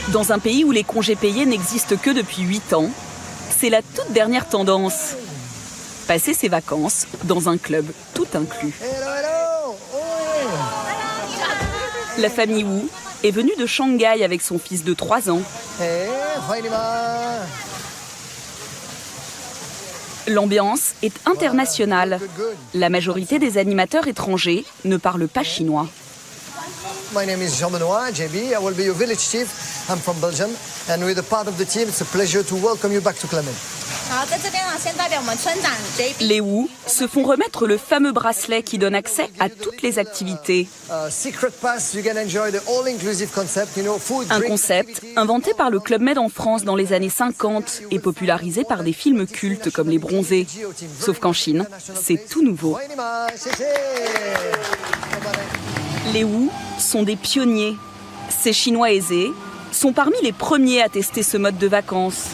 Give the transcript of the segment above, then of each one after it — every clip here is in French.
Dans un pays où les congés payés n'existent que depuis 8 ans, c'est la toute dernière tendance. Passer ses vacances dans un club tout inclus. La famille Wu est venue de Shanghai avec son fils de 3 ans. L'ambiance est internationale. La majorité des animateurs étrangers ne parlent pas chinois. My name is Jean-Benoît, JB. I will be your village chief. I'm from Belgium. And with a part of the team, it's a pleasure to welcome you back to Clement. Les Wu se font remettre le fameux bracelet qui donne accès à toutes les activités. Un concept inventé par le Club Med en France dans les années 50 et popularisé par des films cultes comme Les Bronzés. Sauf qu'en Chine, c'est tout nouveau. Les Wu sont des pionniers. Ces Chinois aisés sont parmi les premiers à tester ce mode de vacances.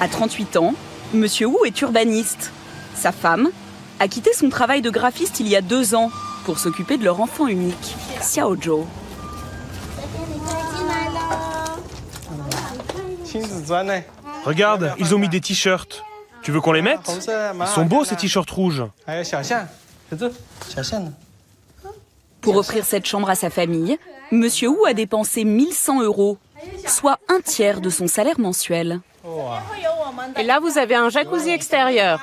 À 38 ans, Monsieur Wu est urbaniste. Sa femme a quitté son travail de graphiste il y a 2 ans pour s'occuper de leur enfant unique, Xiaozhou. Regarde, ils ont mis des t-shirts. Tu veux qu'on les mette? Ils sont beaux ces t-shirts rouges. Pour offrir cette chambre à sa famille, Monsieur Wu a dépensé 1 100 €, soit un tiers de son salaire mensuel. Et là, vous avez un jacuzzi extérieur.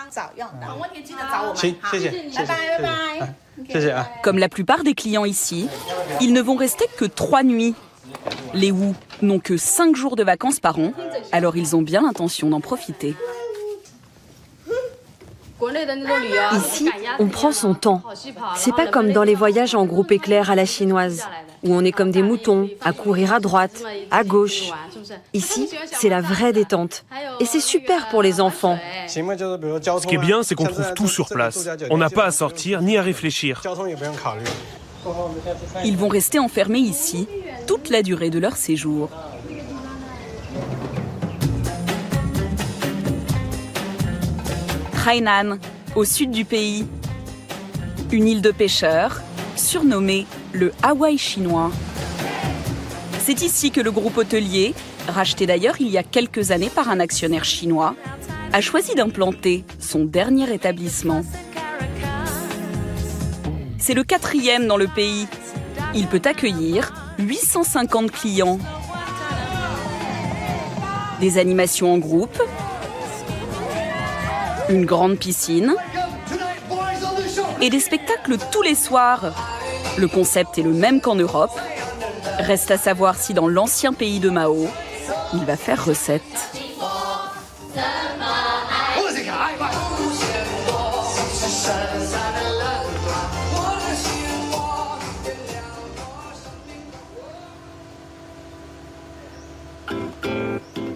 Comme la plupart des clients ici, ils ne vont rester que 3 nuits. Les Wu n'ont que 5 jours de vacances par an, alors ils ont bien l'intention d'en profiter. Ici, on prend son temps. C'est pas comme dans les voyages en groupe éclair à la chinoise, où on est comme des moutons, à courir à droite, à gauche. Ici, c'est la vraie détente. Et c'est super pour les enfants. Ce qui est bien, c'est qu'on trouve tout sur place. On n'a pas à sortir ni à réfléchir. Ils vont rester enfermés ici toute la durée de leur séjour. Hainan, au sud du pays. Une île de pêcheurs, surnommée le Hawaï chinois. C'est ici que le groupe hôtelier, racheté d'ailleurs il y a quelques années par un actionnaire chinois, a choisi d'implanter son dernier établissement. C'est le 4e dans le pays. Il peut accueillir 850 clients. Des animations en groupe, une grande piscine et des spectacles tous les soirs. Le concept est le même qu'en Europe. Reste à savoir si dans l'ancien pays de Mao, il va faire recette.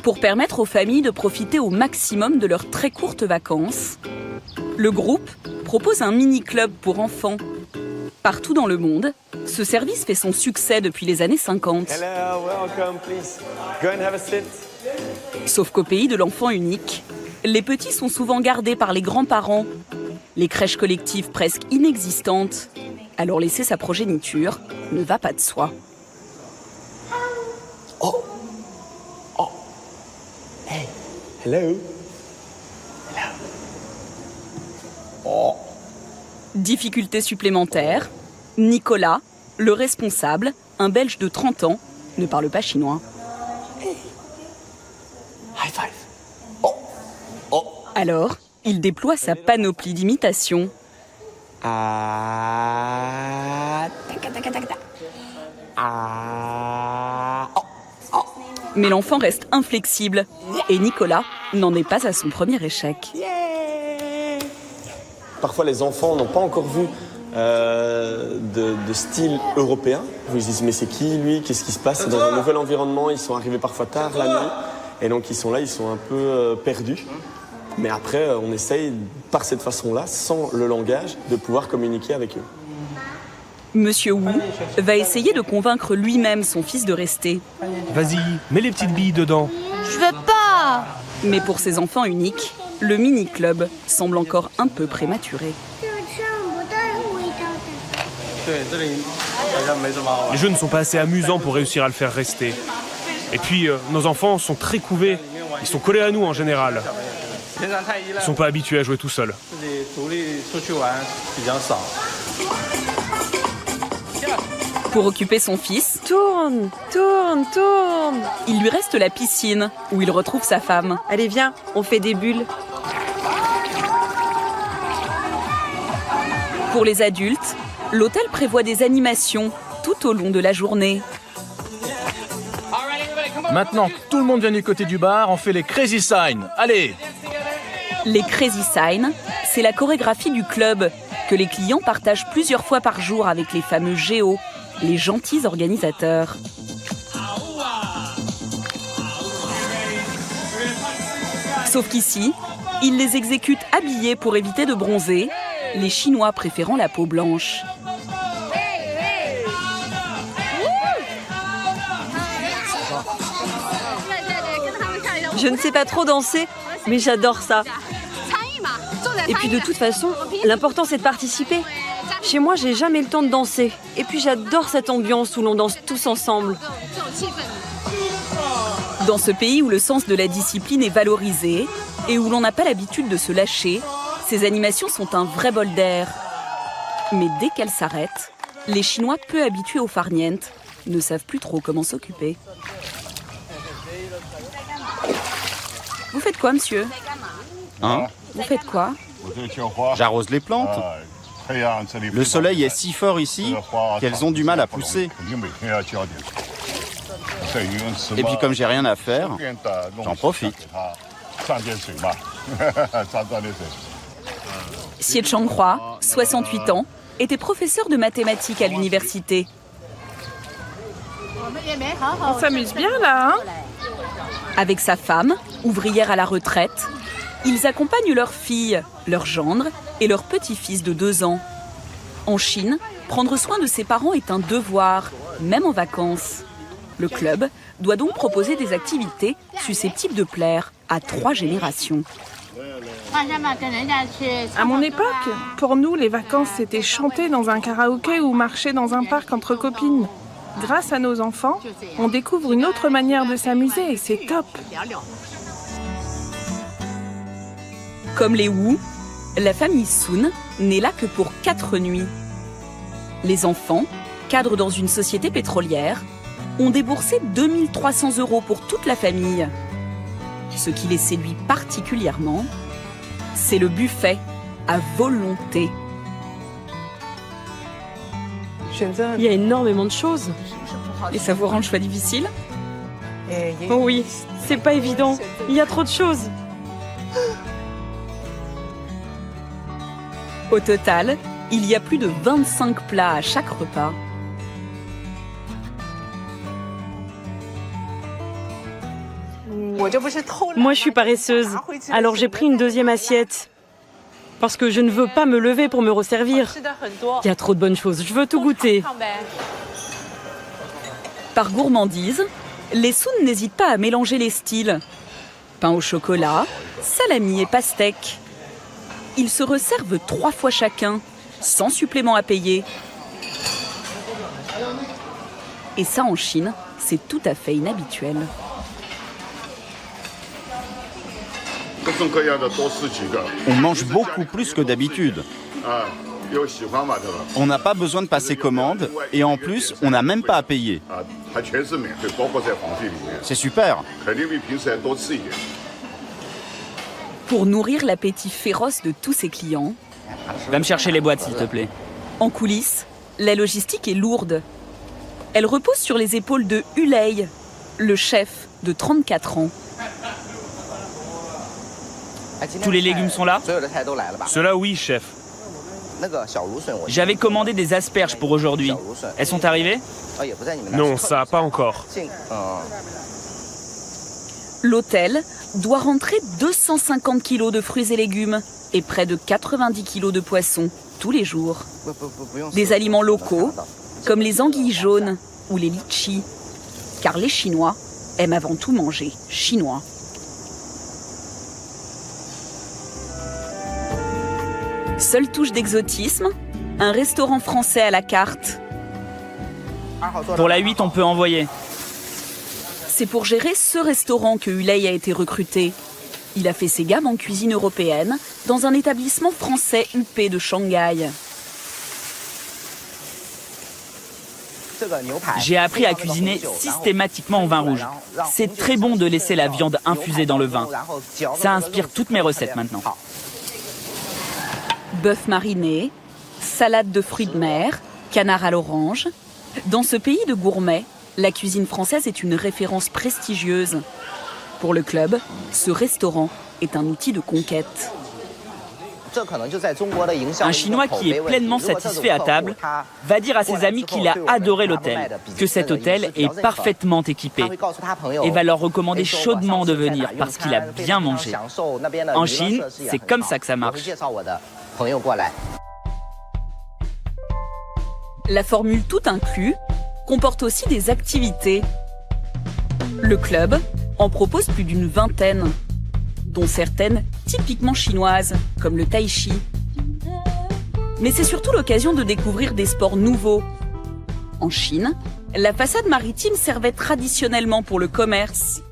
Pour permettre aux familles de profiter au maximum de leurs très courtes vacances, le groupe propose un mini-club pour enfants. Partout dans le monde, ce service fait son succès depuis les années 50. Sauf qu'au pays de l'enfant unique, les petits sont souvent gardés par les grands-parents. Les crèches collectives presque inexistantes. Alors laisser sa progéniture ne va pas de soi. Oh. Hey, hello. Hello. Oh. Difficulté supplémentaire, Nicolas, le responsable, un Belge de 30 ans, ne parle pas chinois. Hey. High five. Oh. Oh. Alors, il déploie sa panoplie d'imitations. Ah. Ah. Oh. Oh. Mais l'enfant reste inflexible et Nicolas n'en est pas à son premier échec. Parfois, les enfants n'ont pas encore vu de style européen. Ils se disent, mais c'est qui lui? Qu'est-ce qui se passe? C'est dans un nouvel environnement. Ils sont arrivés parfois tard la nuit. Et donc, ils sont là, ils sont un peu perdus. Mais après, on essaye, par cette façon-là, sans le langage, de pouvoir communiquer avec eux. Monsieur Wu va essayer de convaincre lui-même son fils de rester. Vas-y, mets les petites billes dedans. Je veux pas! Mais pour ces enfants uniques, le mini-club semble encore un peu prématuré. Les jeux ne sont pas assez amusants pour réussir à le faire rester. Et puis, nos enfants sont très couvés. Ils sont collés à nous en général. Ils sont pas habitués à jouer tout seuls. Pour occuper son fils, Tourne, tourne, tourne. il lui reste la piscine, où il retrouve sa femme. Allez, viens, on fait des bulles. Pour les adultes, l'hôtel prévoit des animations tout au long de la journée. Maintenant que tout le monde vient du côté du bar, on fait les Crazy Signs. Allez! Les Crazy Signs, c'est la chorégraphie du club que les clients partagent plusieurs fois par jour avec les fameux géos, les gentils organisateurs. Sauf qu'ici, ils les exécutent habillés pour éviter de bronzer, les Chinois préférant la peau blanche. Je ne sais pas trop danser, mais j'adore ça. Et puis de toute façon, l'important c'est de participer. Chez moi, j'ai jamais le temps de danser. Et puis j'adore cette ambiance où l'on danse tous ensemble. Dans ce pays où le sens de la discipline est valorisé et où l'on n'a pas l'habitude de se lâcher, ces animations sont un vrai bol d'air. Mais dès qu'elles s'arrêtent, les Chinois peu habitués au farniente ne savent plus trop comment s'occuper. Vous faites quoi, monsieur? Hein? Vous faites quoi? J'arrose les plantes. Le soleil est si fort ici qu'elles ont du mal à pousser. Et puis comme j'ai rien à faire, j'en profite. Xie Changhua, 68 ans, était professeur de mathématiques à l'université. On s'amuse bien là, hein? Avec sa femme, ouvrière à la retraite, ils accompagnent leur fille, leur gendre et leur petit-fils de 2 ans. En Chine, prendre soin de ses parents est un devoir, même en vacances. Le club doit donc proposer des activités susceptibles de plaire à 3 générations. À mon époque, pour nous, les vacances, c'était chanter dans un karaoké ou marcher dans un parc entre copines. Grâce à nos enfants, on découvre une autre manière de s'amuser et c'est top. Comme les Wu, la famille Sun n'est là que pour 4 nuits. Les enfants, cadres dans une société pétrolière, ont déboursé 2300 € pour toute la famille. Ce qui les séduit particulièrement, c'est le buffet à volonté. Il y a énormément de choses. Et ça vous rend le choix difficile? Oh oui, c'est pas évident. Il y a trop de choses. Au total, il y a plus de 25 plats à chaque repas. Moi, je suis paresseuse. Alors j'ai pris une 2e assiette. Parce que je ne veux pas me lever pour me resservir. Il y a trop de bonnes choses. Je veux tout goûter. Par gourmandise, les Sun n'hésitent pas à mélanger les styles. Pain au chocolat, salami et pastèque. Ils se resservent 3 fois chacun, sans supplément à payer. Et ça, en Chine, c'est tout à fait inhabituel. On mange beaucoup plus que d'habitude. On n'a pas besoin de passer commande et en plus, on n'a même pas à payer. C'est super. Pour nourrir l'appétit féroce de tous ses clients, Va me chercher les boîtes, s'il te plaît. en coulisses, la logistique est lourde. Elle repose sur les épaules de Hulei, le chef de 34 ans. Tous les légumes sont là? Cela oui, chef. J'avais commandé des asperges pour aujourd'hui. Elles sont arrivées? Non, ça pas encore. L'hôtel doit rentrer 250 kilos de fruits et légumes et près de 90 kilos de poissons tous les jours. Des aliments locaux, comme les anguilles jaunes ou les litchis, car les Chinois aiment avant tout manger chinois. Seule touche d'exotisme, un restaurant français à la carte. Pour la 8, on peut envoyer. C'est pour gérer ce restaurant que Huley a été recruté. Il a fait ses gammes en cuisine européenne dans un établissement français huppé de Shanghai. J'ai appris à cuisiner systématiquement au vin rouge. C'est très bon de laisser la viande infusée dans le vin. Ça inspire toutes mes recettes maintenant. Bœuf mariné, salade de fruits de mer, canard à l'orange. Dans ce pays de gourmets, la cuisine française est une référence prestigieuse. Pour le club, ce restaurant est un outil de conquête. Un Chinois qui est pleinement satisfait à table va dire à ses amis qu'il a adoré l'hôtel, que cet hôtel est parfaitement équipé et va leur recommander chaudement de venir parce qu'il a bien mangé. En Chine, c'est comme ça que ça marche. La formule tout inclus comporte aussi des activités. Le club en propose plus d'une vingtaine, dont certaines typiquement chinoises, comme le tai chi. Mais c'est surtout l'occasion de découvrir des sports nouveaux. En Chine, la façade maritime servait traditionnellement pour le commerce.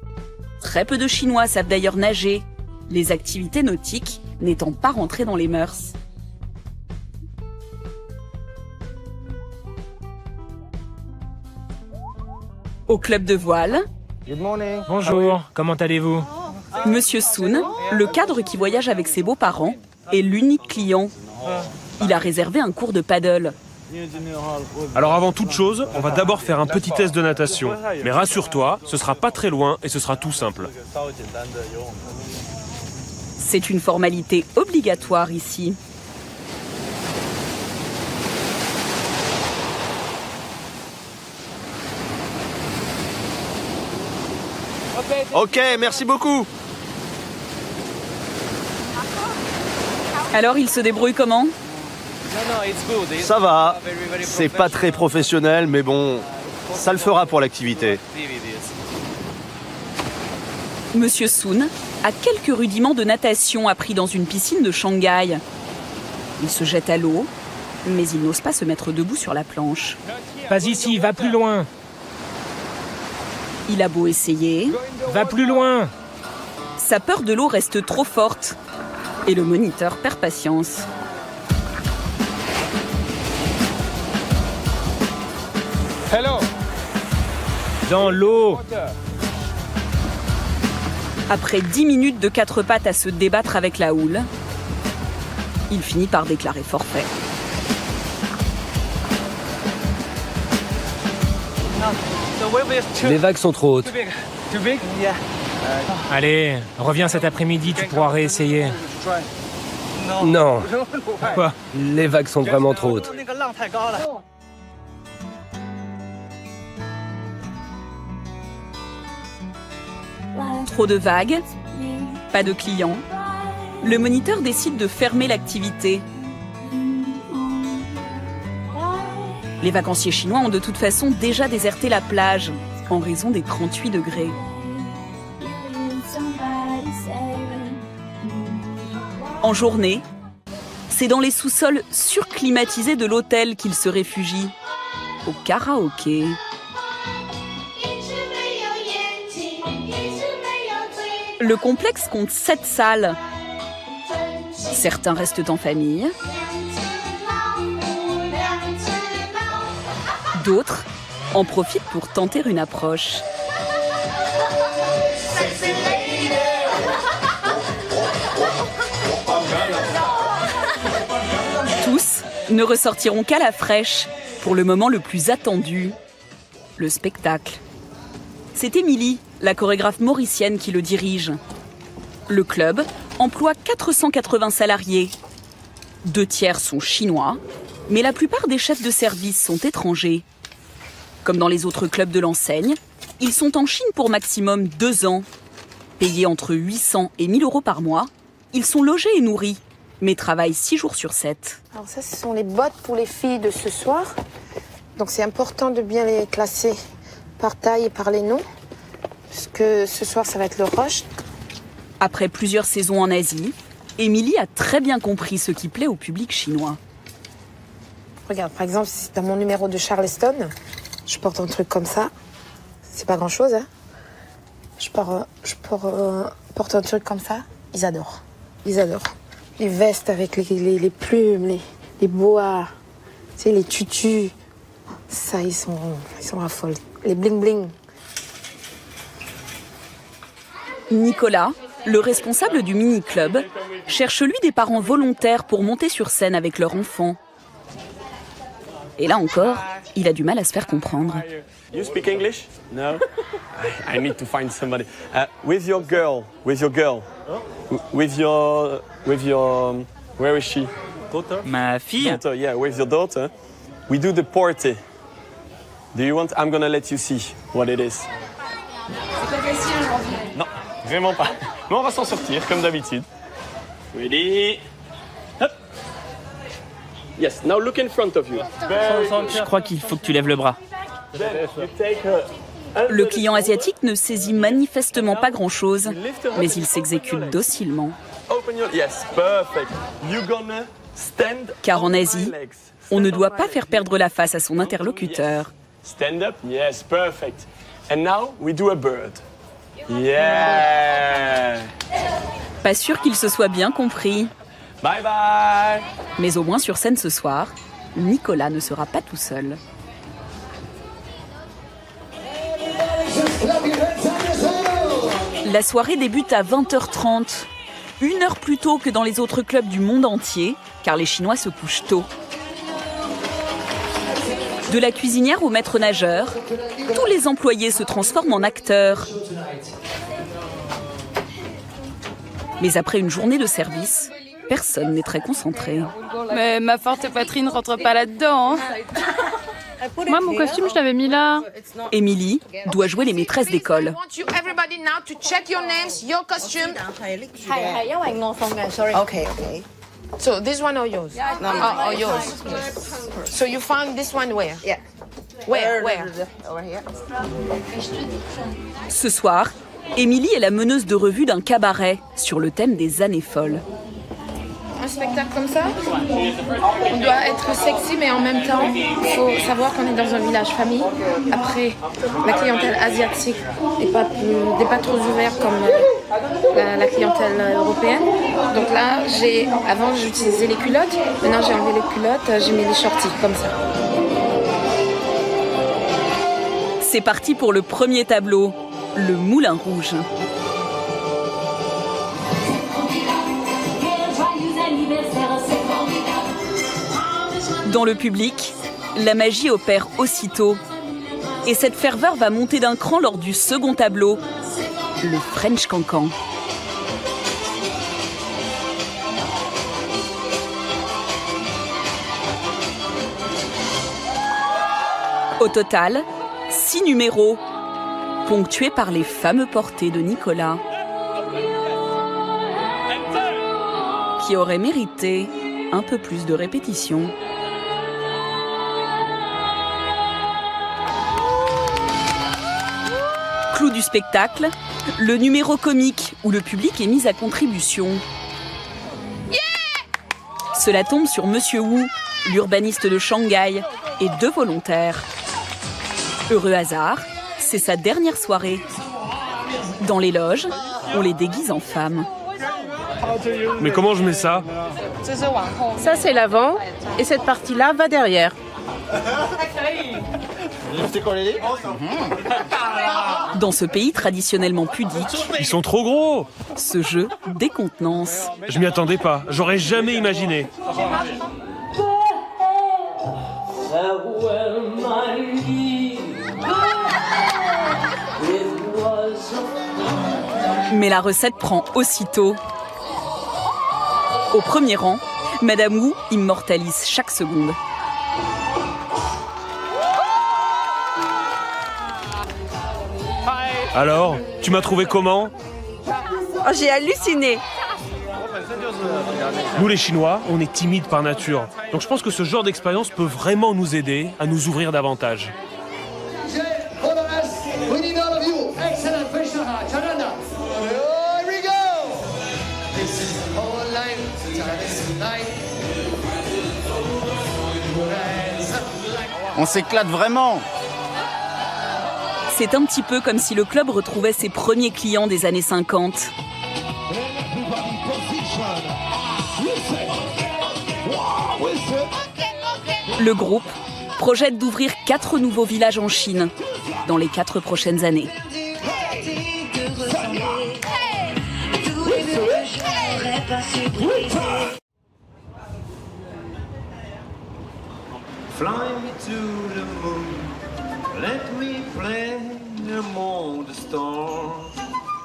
Très peu de Chinois savent d'ailleurs nager, les activités nautiques n'étant pas rentrées dans les mœurs. Au club de voile, Bonjour, comment allez-vous? Monsieur Sun, le cadre qui voyage avec ses beaux-parents, est l'unique client. Il a réservé un cours de paddle. Alors avant toute chose, on va d'abord faire un petit test de natation. Mais rassure-toi, ce sera pas très loin et ce sera tout simple. C'est une formalité obligatoire ici. Ok, merci beaucoup. Alors, il se débrouille comment? Ça va. C'est pas très professionnel, mais bon, ça le fera pour l'activité. Monsieur Sun a quelques rudiments de natation appris dans une piscine de Shanghai. Il se jette à l'eau, mais il n'ose pas se mettre debout sur la planche. Pas ici, va plus loin. Il a beau essayer, Va plus loin. sa peur de l'eau reste trop forte et le moniteur perd patience. Dans l'eau. Après 10 minutes de quatre pattes à se débattre avec la houle, il finit par déclarer forfait. Les vagues sont trop hautes. Allez, reviens cet après-midi, tu pourras réessayer. Non, Quoi? les vagues sont vraiment trop hautes. Trop de vagues, pas de clients. Le moniteur décide de fermer l'activité. Les vacanciers chinois ont de toute façon déjà déserté la plage en raison des 38 degrés. En journée, c'est dans les sous-sols surclimatisés de l'hôtel qu'ils se réfugient, au karaoké. Le complexe compte 7 salles. Certains restent en famille. D'autres en profitent pour tenter une approche. Tous ne ressortiront qu'à la fraîche pour le moment le plus attendu, le spectacle. C'est Émilie, la chorégraphe mauricienne, qui le dirige. Le club emploie 480 salariés. 2 tiers sont chinois, mais la plupart des chefs de service sont étrangers. Comme dans les autres clubs de l'enseigne, ils sont en Chine pour maximum 2 ans. Payés entre 800 et 1000 euros par mois, ils sont logés et nourris, mais travaillent 6 jours sur 7. Alors ça, ce sont les bottes pour les filles de ce soir. Donc c'est important de bien les classer par taille et par les noms, parce que ce soir, ça va être le rush. Après plusieurs saisons en Asie, Émilie a très bien compris ce qui plaît au public chinois. Regarde, par exemple, dans mon numéro de Charleston, je porte un truc comme ça. C'est pas grand-chose, hein. porte un truc comme ça, ils adorent. Ils adorent. Les vestes avec les plumes, les boas, tu sais, les tutus. Ça, ils sont raffolés. Les bling-bling. Nicolas, le responsable du mini-club, cherche lui des parents volontaires pour monter sur scène avec leur enfant. Et là encore, il a du mal à se faire comprendre. You speak English? No. I need to find somebody. With your girl. With your. Where is she? Daughter. Ma fille. Daughter, yeah, with your daughter. We do the party. Do you want? I'm gonna let you see what it is. C'est pas facile aujourd'hui. Non, vraiment pas. Mais on va s'en sortir comme d'habitude. Ready? Hop. Yes. Now look in front of you. Je crois qu'il faut que tu lèves le bras. Le client asiatique ne saisit manifestement pas grand-chose, mais il s'exécute docilement. Car en Asie, on ne doit pas faire perdre la face à son interlocuteur. Stand up, yes, perfect. And now we do a bird. Yeah. Pas sûr qu'il se soit bien compris. Bye bye. Mais au moins sur scène ce soir, Nicolas ne sera pas tout seul. La soirée débute à 20h30, 1 heure plus tôt que dans les autres clubs du monde entier, car les Chinois se couchent tôt. De la cuisinière au maître nageur, tous les employés se transforment en acteurs. Mais après une journée de service, personne n'est très concentré. Mais ma forte poitrine rentre pas là-dedans. Hein. Moi, mon costume, je l'avais mis là. Émilie doit jouer les maîtresses d'école. Okay. So this one or yours? No, or yours. So you found this one where? Yeah. Where? Over here. Ce soir, Émilie est la meneuse de revue d'un cabaret sur le thème des années folles. Un spectacle comme ça, on doit être sexy, mais en même temps, il faut savoir qu'on est dans un village famille. Après, la clientèle asiatique n'est pas trop ouverte comme la clientèle européenne. Donc là, avant j'utilisais les culottes, maintenant j'ai enlevé les culottes, j'ai mis les shorties comme ça. C'est parti pour le premier tableau, le Moulin Rouge. Dans le public, la magie opère aussitôt. Et cette ferveur va monter d'un cran lors du second tableau, le French Cancan. Au total, 6 numéros, ponctués par les fameux portés de Nicolas, qui auraient mérité un peu plus de répétition. Clou du spectacle, le numéro comique où le public est mis à contribution. Cela tombe sur Monsieur Wu, l'urbaniste de Shanghai, et 2 volontaires. Heureux hasard, c'est sa dernière soirée. Dans les loges, on les déguise en femmes. Mais comment je mets ça? Ça, c'est l'avant, et cette partie-là va derrière. Dans ce pays traditionnellement pudique, ils sont trop gros. Ce jeu décontenance. Je m'y attendais pas, j'aurais jamais imaginé. Mais la recette prend aussitôt. Au premier rang, Madame Wu immortalise chaque seconde. Alors, tu m'as trouvé comment? Oh, j'ai halluciné. Nous les Chinois, on est timides par nature. Donc je pense que ce genre d'expérience peut vraiment nous aider à nous ouvrir davantage. On s'éclate vraiment. C'est un petit peu comme si le club retrouvait ses premiers clients des années 50. Le groupe projette d'ouvrir 4 nouveaux villages en Chine dans les 4 prochaines années.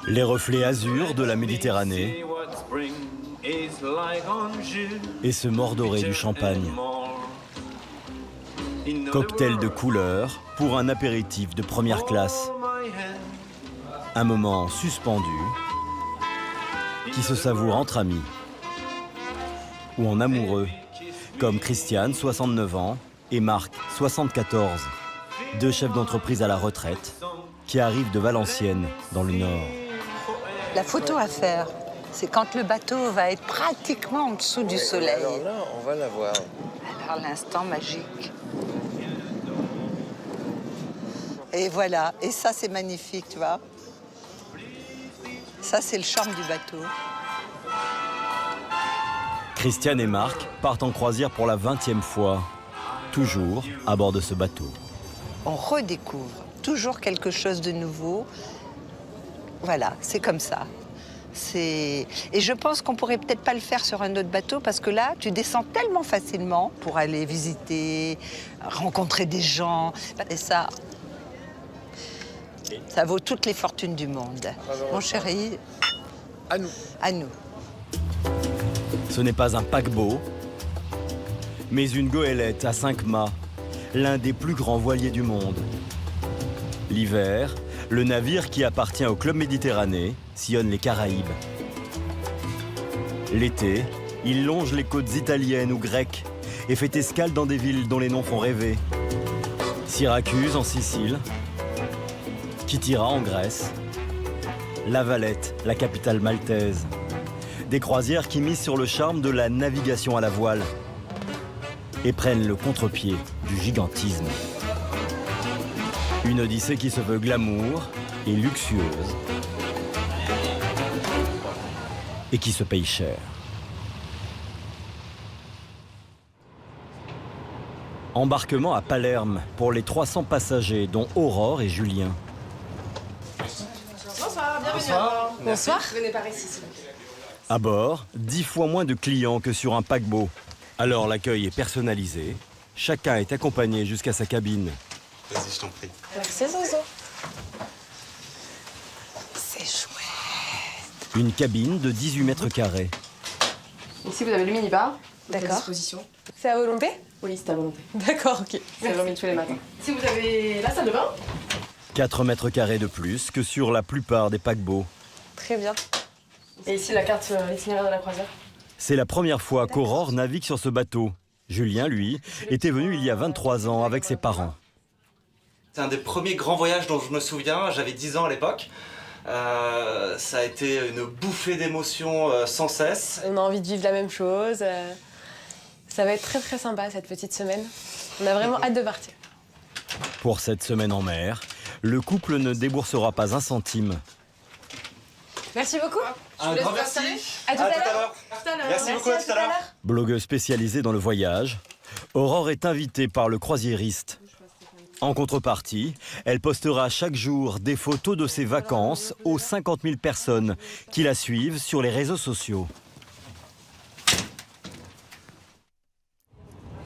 Les reflets azur de la Méditerranée et ce mordoré du champagne. Cocktail de couleurs pour un apéritif de première classe. Un moment suspendu qui se savoure entre amis ou en amoureux, comme Christiane, 69 ans, et Marc, 74, 2 chefs d'entreprise à la retraite qui arrivent de Valenciennes, dans le Nord. La photo à faire, c'est quand le bateau va être pratiquement en dessous du soleil. Alors là, on va la voir. Alors l'instant magique. Et voilà, et ça c'est magnifique, tu vois. Ça c'est le charme du bateau. Christiane et Marc partent en croisière pour la 20e fois, toujours à bord de ce bateau. On redécouvre toujours quelque chose de nouveau. Voilà, c'est comme ça. Et je pense qu'on pourrait peut-être pas le faire sur un autre bateau parce que là, tu descends tellement facilement pour aller visiter, rencontrer des gens. Et ça vaut toutes les fortunes du monde. Mon chéri, à nous. À nous. Ce n'est pas un paquebot, mais une goélette à 5 mâts, l'un des plus grands voiliers du monde. L'hiver, le navire qui appartient au Club Méditerranée sillonne les Caraïbes. L'été, il longe les côtes italiennes ou grecques et fait escale dans des villes dont les noms font rêver. Syracuse en Sicile, Kythira en Grèce, La Valette, la capitale maltaise. Des croisières qui misent sur le charme de la navigation à la voile et prennent le contre-pied du gigantisme. Une odyssée qui se veut glamour et luxueuse et qui se paye cher. Embarquement à Palerme pour les 300 passagers dont Aurore et Julien. Bonsoir, bienvenue. Bonsoir. Bonsoir. Venez par ici. À bord, 10 fois moins de clients que sur un paquebot. Alors l'accueil est personnalisé. Chacun est accompagné jusqu'à sa cabine. Vas-y, je t'en prie. Merci, Zozo. C'est chouette. Une cabine de 18 mètres carrés. Ici, vous avez le minibar. D'accord. Disposition. C'est à volonté? Oui, c'est à volonté. D'accord, ok. C'est remis tous les matins. Si vous avez la salle de bain? 4 mètres carrés de plus que sur la plupart des paquebots. Très bien. Et ici, la carte itinéraire de la croisière. C'est la première fois qu'Aurore navigue sur ce bateau. Julien, lui, était venu il y a 23 ans avec ses parents. C'est un des premiers grands voyages dont je me souviens, j'avais 10 ans à l'époque. Ça a été une bouffée d'émotions sans cesse. On a envie de vivre la même chose. Ça va être très très sympa cette petite semaine. On a vraiment hâte de partir. Pour cette semaine en mer, le couple ne déboursera pas un centime. Merci beaucoup. Un grand merci. À tout à l'heure. Merci beaucoup, à tout à l'heure. Blogueuse spécialisée dans le voyage, Aurore est invitée par le croisiériste. En contrepartie, elle postera chaque jour des photos de ses vacances aux 50 000 personnes qui la suivent sur les réseaux sociaux.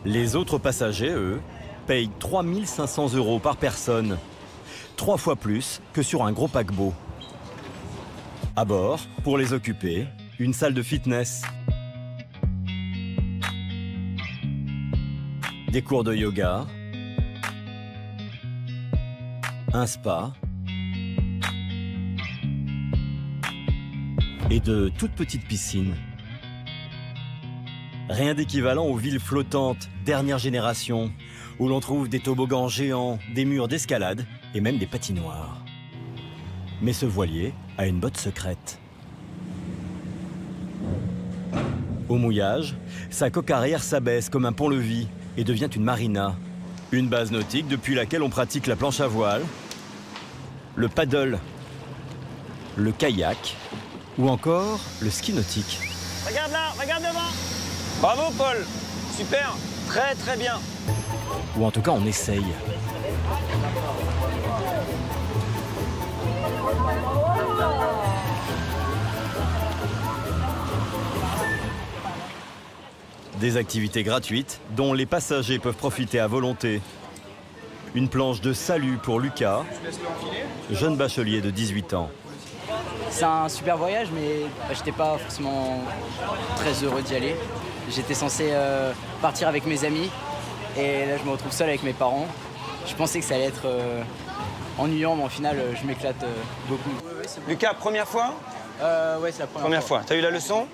Les autres passagers, eux, payent 3 500 € par personne, 3 fois plus que sur un gros paquebot. À bord, pour les occuper, une salle de fitness, des cours de yoga, un spa et de toutes petites piscines. Rien d'équivalent aux villes flottantes dernière génération, où l'on trouve des toboggans géants, des murs d'escalade et même des patinoires. Mais ce voilier a une botte secrète. Au mouillage, sa coque arrière s'abaisse comme un pont-levis et devient une marina, une base nautique depuis laquelle on pratique la planche à voile, le paddle, le kayak ou encore le ski nautique. Regarde là, regarde devant. Bravo Paul, super, très très bien. Ou en tout cas, on essaye. Des activités gratuites dont les passagers peuvent profiter à volonté. Une planche de salut pour Lucas, jeune bachelier de 18 ans. C'est un super voyage, mais j'étais pas forcément très heureux d'y aller. J'étais censé partir avec mes amis, et là je me retrouve seul avec mes parents. Je pensais que ça allait être ennuyant, mais au final je m'éclate beaucoup. Lucas, première fois? Ouais, c'est la première fois. T'as eu la leçon?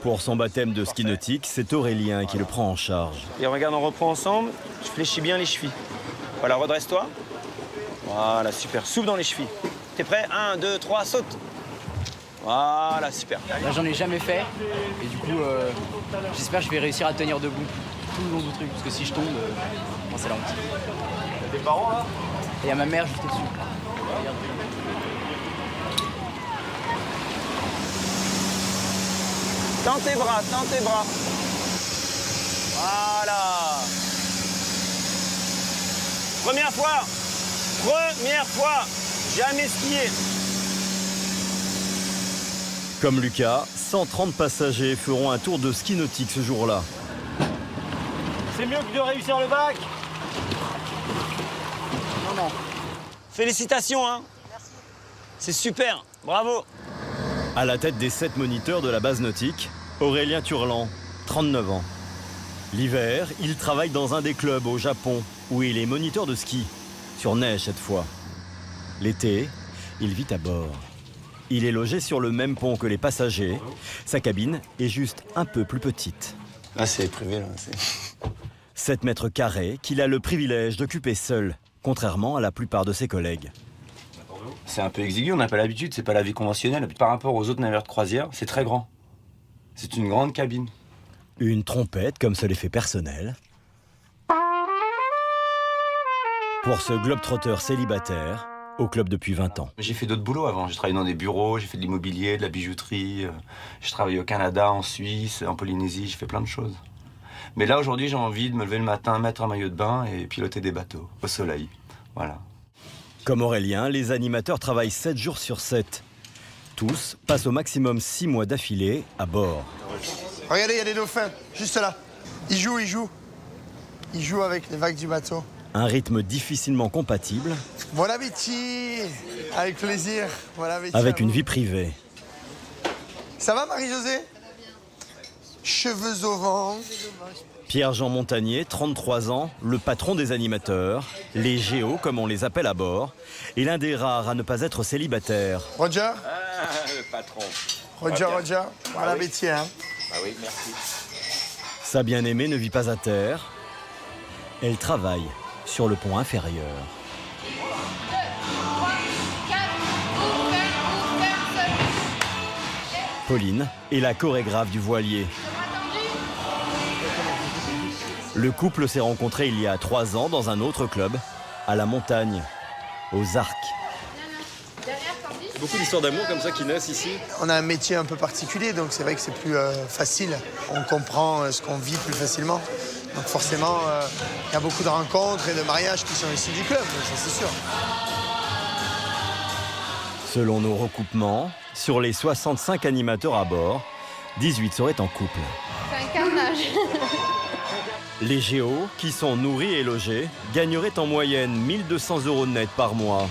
Pour son baptême de ski nautique, c'est Aurélien qui le prend en charge. Et regarde, on reprend ensemble. Je fléchis bien les chevilles. Voilà, redresse-toi. Voilà, super. Souffle dans les chevilles. T'es prêt? 1, 2, 3, saute. Voilà, super. Là, j'en ai jamais fait. Et du coup, j'espère que je vais réussir à tenir debout tout le long du truc. Parce que si je tombe, c'est la honte. T'as tes parents là? Et il y a ma mère juste au-dessus. Tends tes bras, tends tes bras. Voilà. Première fois, jamais skié. Comme Lucas, 130 passagers feront un tour de ski nautique ce jour-là. C'est mieux que de réussir le bac. Non. Félicitations, hein. C'est super, bravo. À la tête des 7 moniteurs de la base nautique, Aurélien Turlan, 39 ans. L'hiver, il travaille dans un des clubs au Japon, où il est moniteur de ski, sur neige cette fois. L'été, il vit à bord. Il est logé sur le même pont que les passagers. Sa cabine est juste un peu plus petite. Là, c'est privé, là. 7 mètres carrés qu'il a le privilège d'occuper seul, contrairement à la plupart de ses collègues. C'est un peu exigu, on n'a pas l'habitude, c'est pas la vie conventionnelle. Par rapport aux autres navires de croisière, c'est très grand. C'est une grande cabine. Une trompette comme ce l'effet personnel. Pour ce globe-trotteur célibataire, au club depuis 20 ans. J'ai fait d'autres boulots avant. J'ai travaillé dans des bureaux, j'ai fait de l'immobilier, de la bijouterie. J'ai travaillé au Canada, en Suisse, en Polynésie, j'ai fait plein de choses. Mais là, aujourd'hui, j'ai envie de me lever le matin, mettre un maillot de bain et piloter des bateaux au soleil. Voilà. Comme Aurélien, les animateurs travaillent 7 jours sur 7. Tous passent au maximum 6 mois d'affilée à bord. Regardez, il y a des dauphins, juste là. Ils jouent. Ils jouent avec les vagues du bateau. Un rythme difficilement compatible. Bon appétit. Avec plaisir. Bon appétit. Avec une vie privée. Ça va, Marie-Josée? Cheveux au vent. Pierre-Jean Montagnier, 33 ans, le patron des animateurs, les géos comme on les appelle à bord, et l'un des rares à ne pas être célibataire. Roger? Le patron. Roger. Bon appétit, hein. Ah oui, merci. Sa bien-aimée ne vit pas à terre. Elle travaille sur le pont inférieur. Pauline est la chorégraphe du voilier. Le couple s'est rencontré il y a 3 ans dans un autre club, à la montagne, aux Arcs. Beaucoup d'histoires d'amour comme ça qui naissent ici. On a un métier un peu particulier, donc c'est vrai que c'est plus facile. On comprend ce qu'on vit plus facilement. Donc forcément, il y a beaucoup de rencontres et de mariages qui sont issus du club, ça c'est sûr. Selon nos recoupements, sur les 65 animateurs à bord, 18 seraient en couple. C'est un carnage. Les géos, qui sont nourris et logés, gagneraient en moyenne 1 200 € net par mois.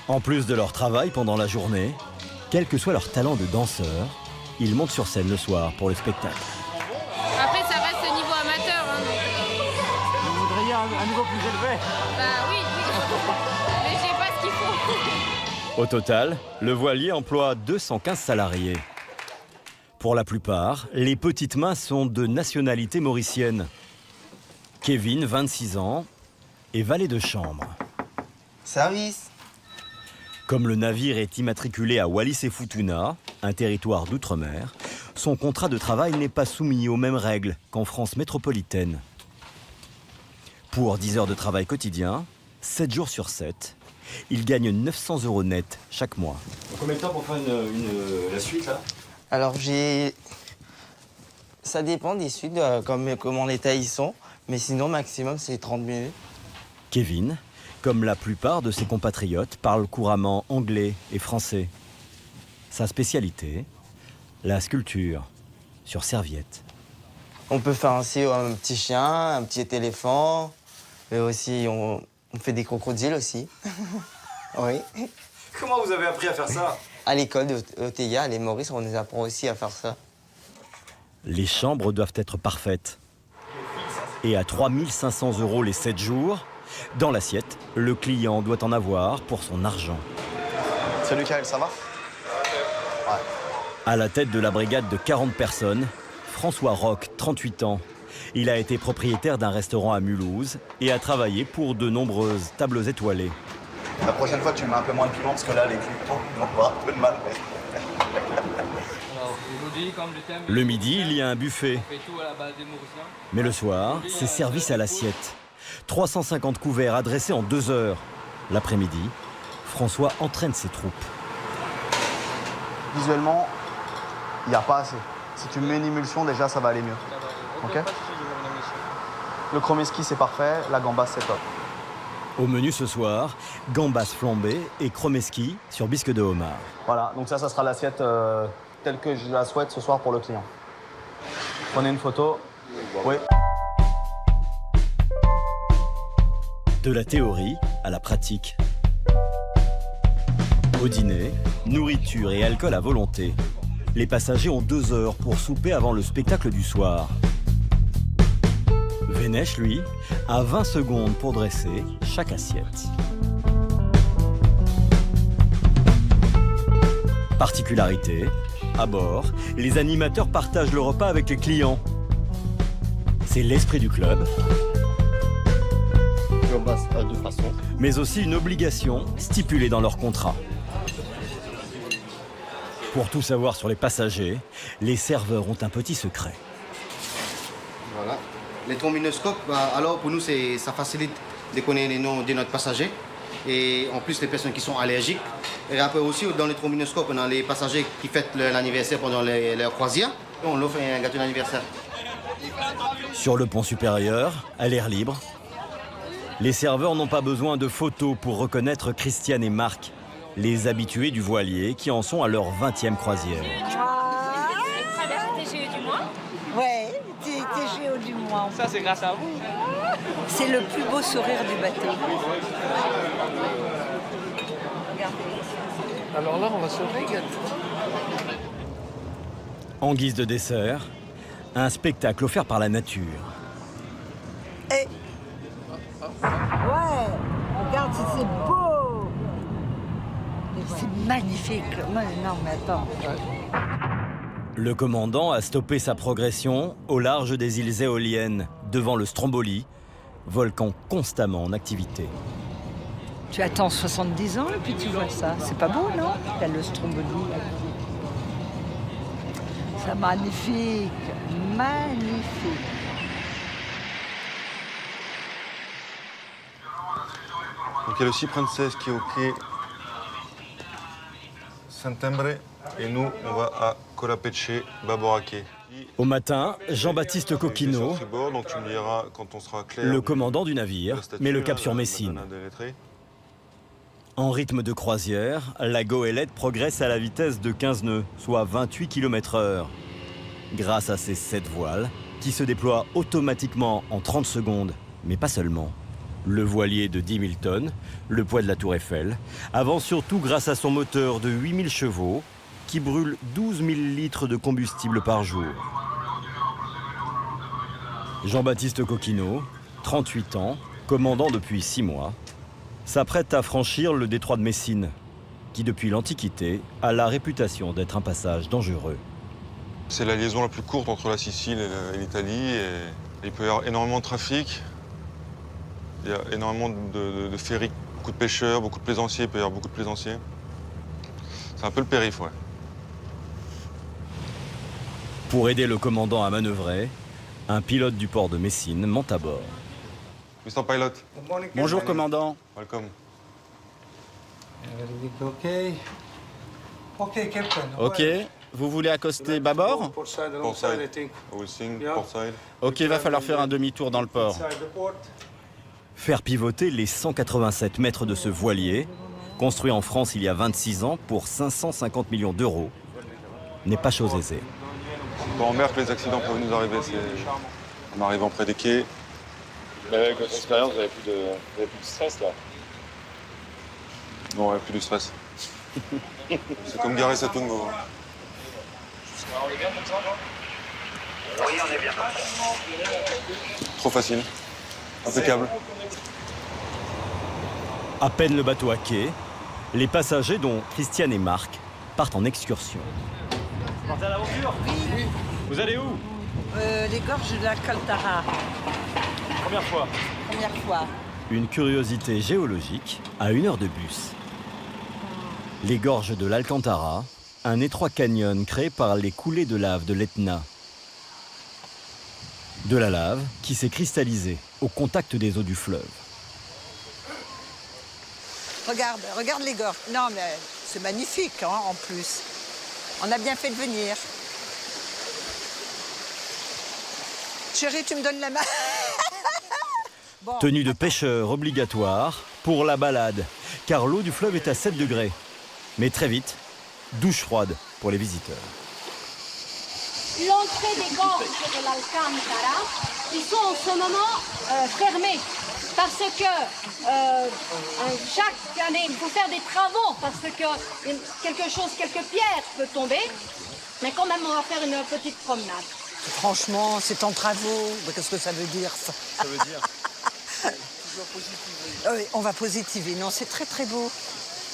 En plus de leur travail pendant la journée, quel que soit leur talent de danseur, ils montent sur scène le soir pour le spectacle. Après, ça reste au niveau amateur. Hein, donc... Vous voudriez un niveau plus élevé? Bah oui. Mais je sais pas ce qu'il faut. Au total, le voilier emploie 215 salariés. Pour la plupart, les petites mains sont de nationalité mauricienne. Kevin, 26 ans, est valet de chambre. Service. Comme le navire est immatriculé à Wallis et Futuna, un territoire d'outre-mer, son contrat de travail n'est pas soumis aux mêmes règles qu'en France métropolitaine. Pour 10 heures de travail quotidien, 7 jours sur 7, Il gagne 900 € net chaque mois. Combien de temps pour faire la suite là? Alors ça dépend des suites, comment l'état ils sont. Mais sinon, maximum, c'est 30 minutes. Kevin, comme la plupart de ses compatriotes, parle couramment anglais et français. Sa spécialité, la sculpture sur serviette. On peut faire aussi un petit chien, un petit éléphant. Et aussi, on fait des crocodiles aussi. Oui. Comment vous avez appris à faire ça? À l'école d'Oteya, les Maurice, on nous apprend aussi à faire ça. Les chambres doivent être parfaites. Et à 3 500 € les 7 jours, dans l'assiette, le client doit en avoir pour son argent. Salut Kael, ça va? Ouais. À la tête de la brigade de 40 personnes, François Roch, 38 ans. Il a été propriétaire d'un restaurant à Mulhouse et a travaillé pour de nombreuses tables étoilées. La prochaine fois, tu mets un peu moins de piment parce que là, les clients vont avoir un peu de mal. Le midi, il y a un buffet. Mais le soir, c'est service à l'assiette. 350 couverts adressés en 2 heures. L'après-midi, François entraîne ses troupes. Visuellement, il n'y a pas assez. Si tu mets une émulsion, déjà, ça va aller mieux. Ok? Le chromeski, c'est parfait. La gambasse, c'est top. Au menu ce soir, gambas flambées et chromeski sur bisque de homard. Voilà, donc ça sera l'assiette telle que je la souhaite ce soir pour le client. Prenez une photo. Oui. De la théorie à la pratique. Au dîner, nourriture et alcool à volonté. Les passagers ont 2 heures pour souper avant le spectacle du soir. Vénèche, lui, a 20 secondes pour dresser chaque assiette. Particularité, à bord, les animateurs partagent le repas avec les clients. C'est l'esprit du club, mais aussi une obligation stipulée dans leur contrat. Pour tout savoir sur les passagers, les serveurs ont un petit secret. Voilà. Les trombinoscopes, alors pour nous, ça facilite de connaître les noms de notre passager. Et en plus, les personnes qui sont allergiques. Et après aussi, dans les trombinoscopes, on a les passagers qui fêtent l'anniversaire pendant leur croisière. On leur fait un gâteau d'anniversaire. Sur le pont supérieur, à l'air libre, les serveurs n'ont pas besoin de photos pour reconnaître Christiane et Marc, les habitués du voilier qui en sont à leur 20e croisière. Ouais, TGO du mois. Ça, c'est grâce à vous. C'est le plus beau sourire du bateau. Regardez. Alors là, on va se régaler. En guise de dessert, un spectacle offert par la nature. Et... Ouais, regarde si c'est beau. C'est magnifique. Non, mais attends. Le commandant a stoppé sa progression au large des îles Éoliennes, devant le Stromboli, volcan constamment en activité. Tu attends 70 ans et puis tu vois ça. C'est pas beau, non? T'as le Stromboli. C'est magnifique. Magnifique. Donc il y a le Sea Princess qui est au quai Saint-Imbre et nous on va à Colapetche, Baboraquet. Au matin, Jean-Baptiste Coquinot, donc tu me diras quand on sera clair, le commandant du navire, met le cap sur Messine. En rythme de croisière, la goélette progresse à la vitesse de 15 nœuds, soit 28 km/h. Grâce à ses 7 voiles, qui se déploient automatiquement en 30 secondes, mais pas seulement. Le voilier de 10 000 tonnes, le poids de la Tour Eiffel, avance surtout grâce à son moteur de 8000 chevaux, qui brûle 12 000 litres de combustible par jour. Jean-Baptiste Coquinot, 38 ans, commandant depuis 6 mois, s'apprête à franchir le détroit de Messine, qui depuis l'Antiquité a la réputation d'être un passage dangereux. C'est la liaison la plus courte entre la Sicile et l'Italie et il peut y avoir énormément de trafic. Il y a énormément de ferries, beaucoup de pêcheurs, beaucoup de plaisanciers, il peut y avoir beaucoup de plaisanciers. C'est un peu le périph', ouais. Pour aider le commandant à manœuvrer, un pilote du port de Messine monte à bord. Mr. Pilot. Bonjour, commandant. Welcome. Ok, vous voulez accoster bâbord? Port side. We'll sing port side. Ok, va falloir faire un demi-tour dans le port. Faire pivoter les 187 mètres de ce voilier, construit en France il y a 26 ans pour 550 millions d'euros, n'est pas chose aisée. C'est pas en mer que les accidents peuvent nous arriver. En arrivant près des quais. Mais avec votre expérience, vous avez plus de stress là? Non, plus de stress. C'est comme garer sa Tungo. On est bien comme ça, non? Oui, on est bien. Trop facile. Impeccable. À peine le bateau à quai, les passagers, dont Christiane et Marc, partent en excursion. Vous partez à l'aventure? Oui. Vous allez où? Les gorges de la Caltara. Première fois? Première fois. Une curiosité géologique à 1 heure de bus. Les gorges de l'Alcantara, un étroit canyon créé par les coulées de lave de l'Etna. De la lave qui s'est cristallisée au contact des eaux du fleuve. Regarde les gorges. Non, mais c'est magnifique, hein, en plus. On a bien fait de venir. Chérie, tu me donnes la main. Bon. Tenue de pêcheur obligatoire pour la balade, car l'eau du fleuve est à 7 degrés. Mais très vite, douche froide pour les visiteurs. L'entrée des gorges de l'Alcantara, ils sont en ce moment fermés. Parce que chaque année, il faut faire des travaux, parce que quelques pierres peuvent tomber. Mais quand même, on va faire une petite promenade. Franchement, c'est en travaux. Qu'est-ce que ça veut dire, ça? Ça veut dire toujours positiver. Oui, on va positiver. Non, c'est très très beau.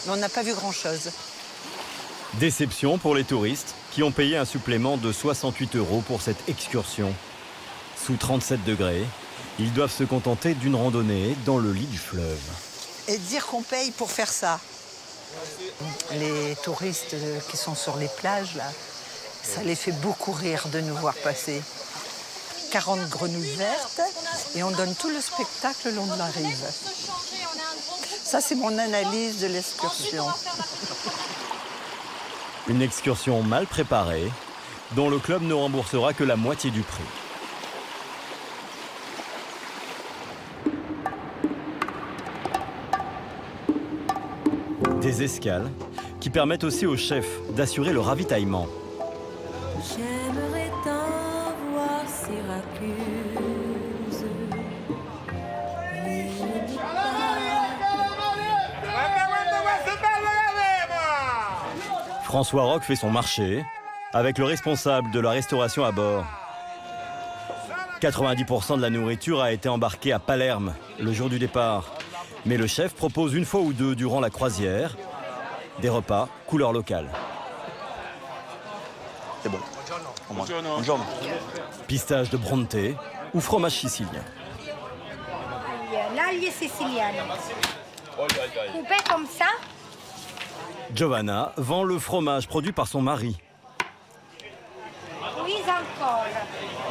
Mais on n'a pas vu grand-chose. Déception pour les touristes qui ont payé un supplément de 68 € pour cette excursion. Sous 37 degrés, ils doivent se contenter d'une randonnée dans le lit du fleuve. Et dire qu'on paye pour faire ça. Les touristes qui sont sur les plages, là, ça les fait beaucoup rire de nous voir passer. 40 grenouilles vertes et on donne tout le spectacle le long de la rive. Ça, c'est mon analyse de l'excursion. Une excursion mal préparée, dont le club ne remboursera que la moitié du prix. Des escales qui permettent aussi au chef d'assurer le ravitaillement. J'aimerais tant voir Syracuse. François Roch fait son marché avec le responsable de la restauration à bord. 90% de la nourriture a été embarquée à Palerme le jour du départ. Mais le chef propose une fois ou deux durant la croisière des repas couleur locale. C'est bon. Buongiorno. Pistage de Bronte ou fromage sicilien. L'aglio siciliano. Coupé comme ça. Giovanna vend le fromage produit par son mari. Huile encore.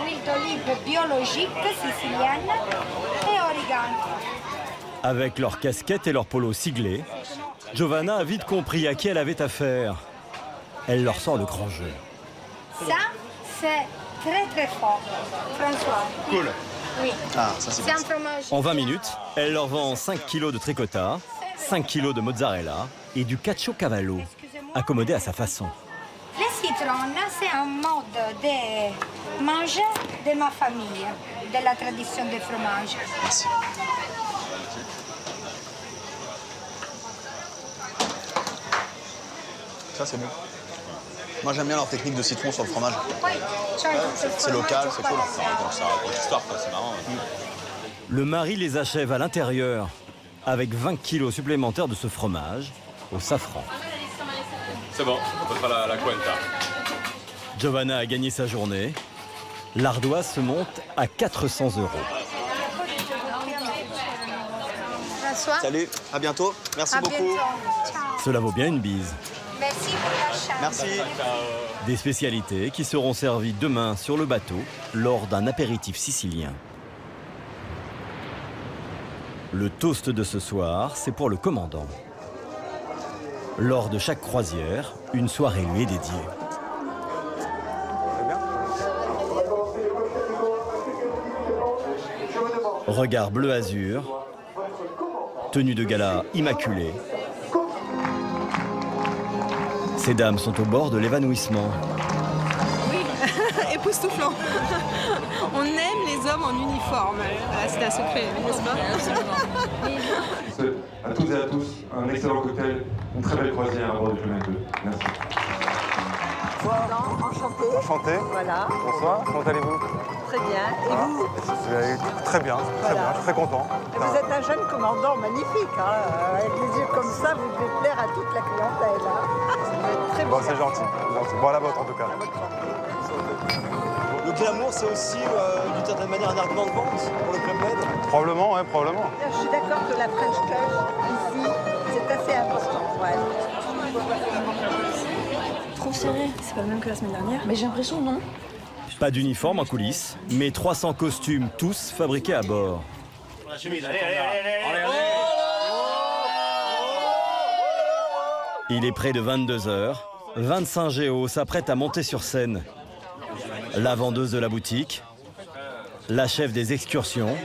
Huile d'olive biologique sicilienne et origano. Avec leurs casquettes et leurs polos siglés, Giovanna a vite compris à qui elle avait affaire. Elle leur sort le grand jeu. Ça, c'est très très fort, François. Cool. Oui. Ah, ça c'est un fromage. En 20 minutes, elle leur vend 5 kilos de tricotta, 5 kilos de mozzarella et du caciocavallo, accommodé à sa façon. Le citron, c'est un mode de manger de ma famille, de la tradition du fromage. Merci. Ça c'est bon. Moi j'aime bien leur technique de citron sur le fromage. Oui, c'est local, c'est cool. Donc ça raconte l'histoire, c'est marrant. Le mari les achève à l'intérieur avec 20 kilos supplémentaires de ce fromage au safran. C'est bon, on peut faire la cuenta. Giovanna a gagné sa journée. L'ardoise se monte à 400 €. François. Salut, à bientôt. Merci À beaucoup. bientôt. Ciao. Cela vaut bien une bise. Merci pour l'achat. Merci. Des spécialités qui seront servies demain sur le bateau lors d'un apéritif sicilien. Le toast de ce soir, c'est pour le commandant. Lors de chaque croisière, une soirée lui est dédiée. Regard bleu azur, tenue de gala immaculée. Ces dames sont au bord de l'évanouissement. Oui, époustouflant. On aime les hommes en uniforme. Voilà, c'est un secret, n'est-ce pas? À toutes et à tous, un excellent cocktail, une très belle croisière à bord du Club 2. Merci. Enchanté. Enchanté. Voilà. Bonsoir, comment allez-vous? Très bien. Et vous? Très bien, très bien, je suis très content. Vous êtes un jeune commandant magnifique. Hein. Avec les yeux comme ça, vous devez plaire à toute la clientèle. Hein. Très bon, c'est gentil, Bon, à la vôtre en tout cas. Le glamour, c'est aussi d'une certaine manière un argument de vente pour le Club Med? Probablement, oui, probablement. Je suis d'accord que la French Touch, ici, c'est assez important. Ouais. Trop serré. C'est pas le même que la semaine dernière. Mais j'ai l'impression, non? Pas d'uniforme en coulisses, mais 300 costumes, tous fabriqués à bord. Il est près de 22 h. 25 géos s'apprêtent à monter sur scène. La vendeuse de la boutique, la chef des excursions.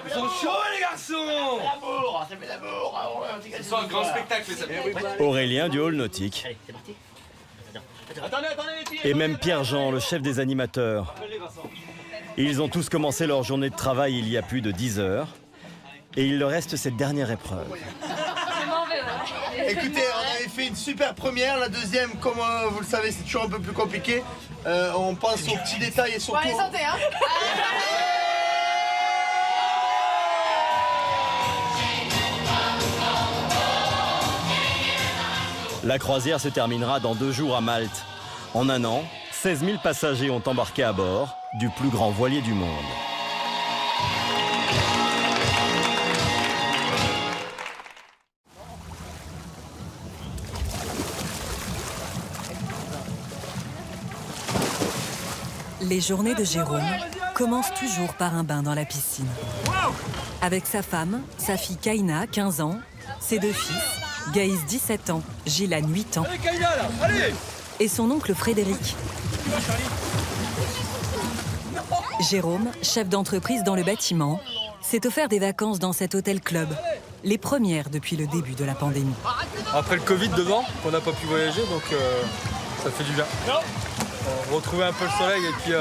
Ils sont chauds les garçons! L'amour, ça fait l'amour! C'est un grand spectacle les amis! Aurélien du hall nautique. Et même Pierre-Jean, le chef des animateurs. Ils ont tous commencé leur journée de travail il y a plus de 10 heures. Et il leur reste cette dernière épreuve. Écoutez, on avait fait une super première. La deuxième, comme vous le savez, c'est toujours un peu plus compliqué. On pense aux petits détails et surtout... Bon, allez, santé, hein. La croisière se terminera dans 2 jours à Malte. En un an, 16 000 passagers ont embarqué à bord du plus grand voilier du monde. Les journées de Jérôme commencent toujours par un bain dans la piscine. Avec sa femme, sa fille Kaina, 15 ans, ses 2 fils, Gaïs, 17 ans, Gillan, 8 ans, Allez, Kaina, là, allez! Et son oncle Frédéric. Jérôme, chef d'entreprise dans le bâtiment, s'est offert des vacances dans cet hôtel-club, les premières depuis le début de la pandémie. Après le Covid devant, on n'a pas pu voyager, donc ça fait du bien. Retrouver un peu le soleil et puis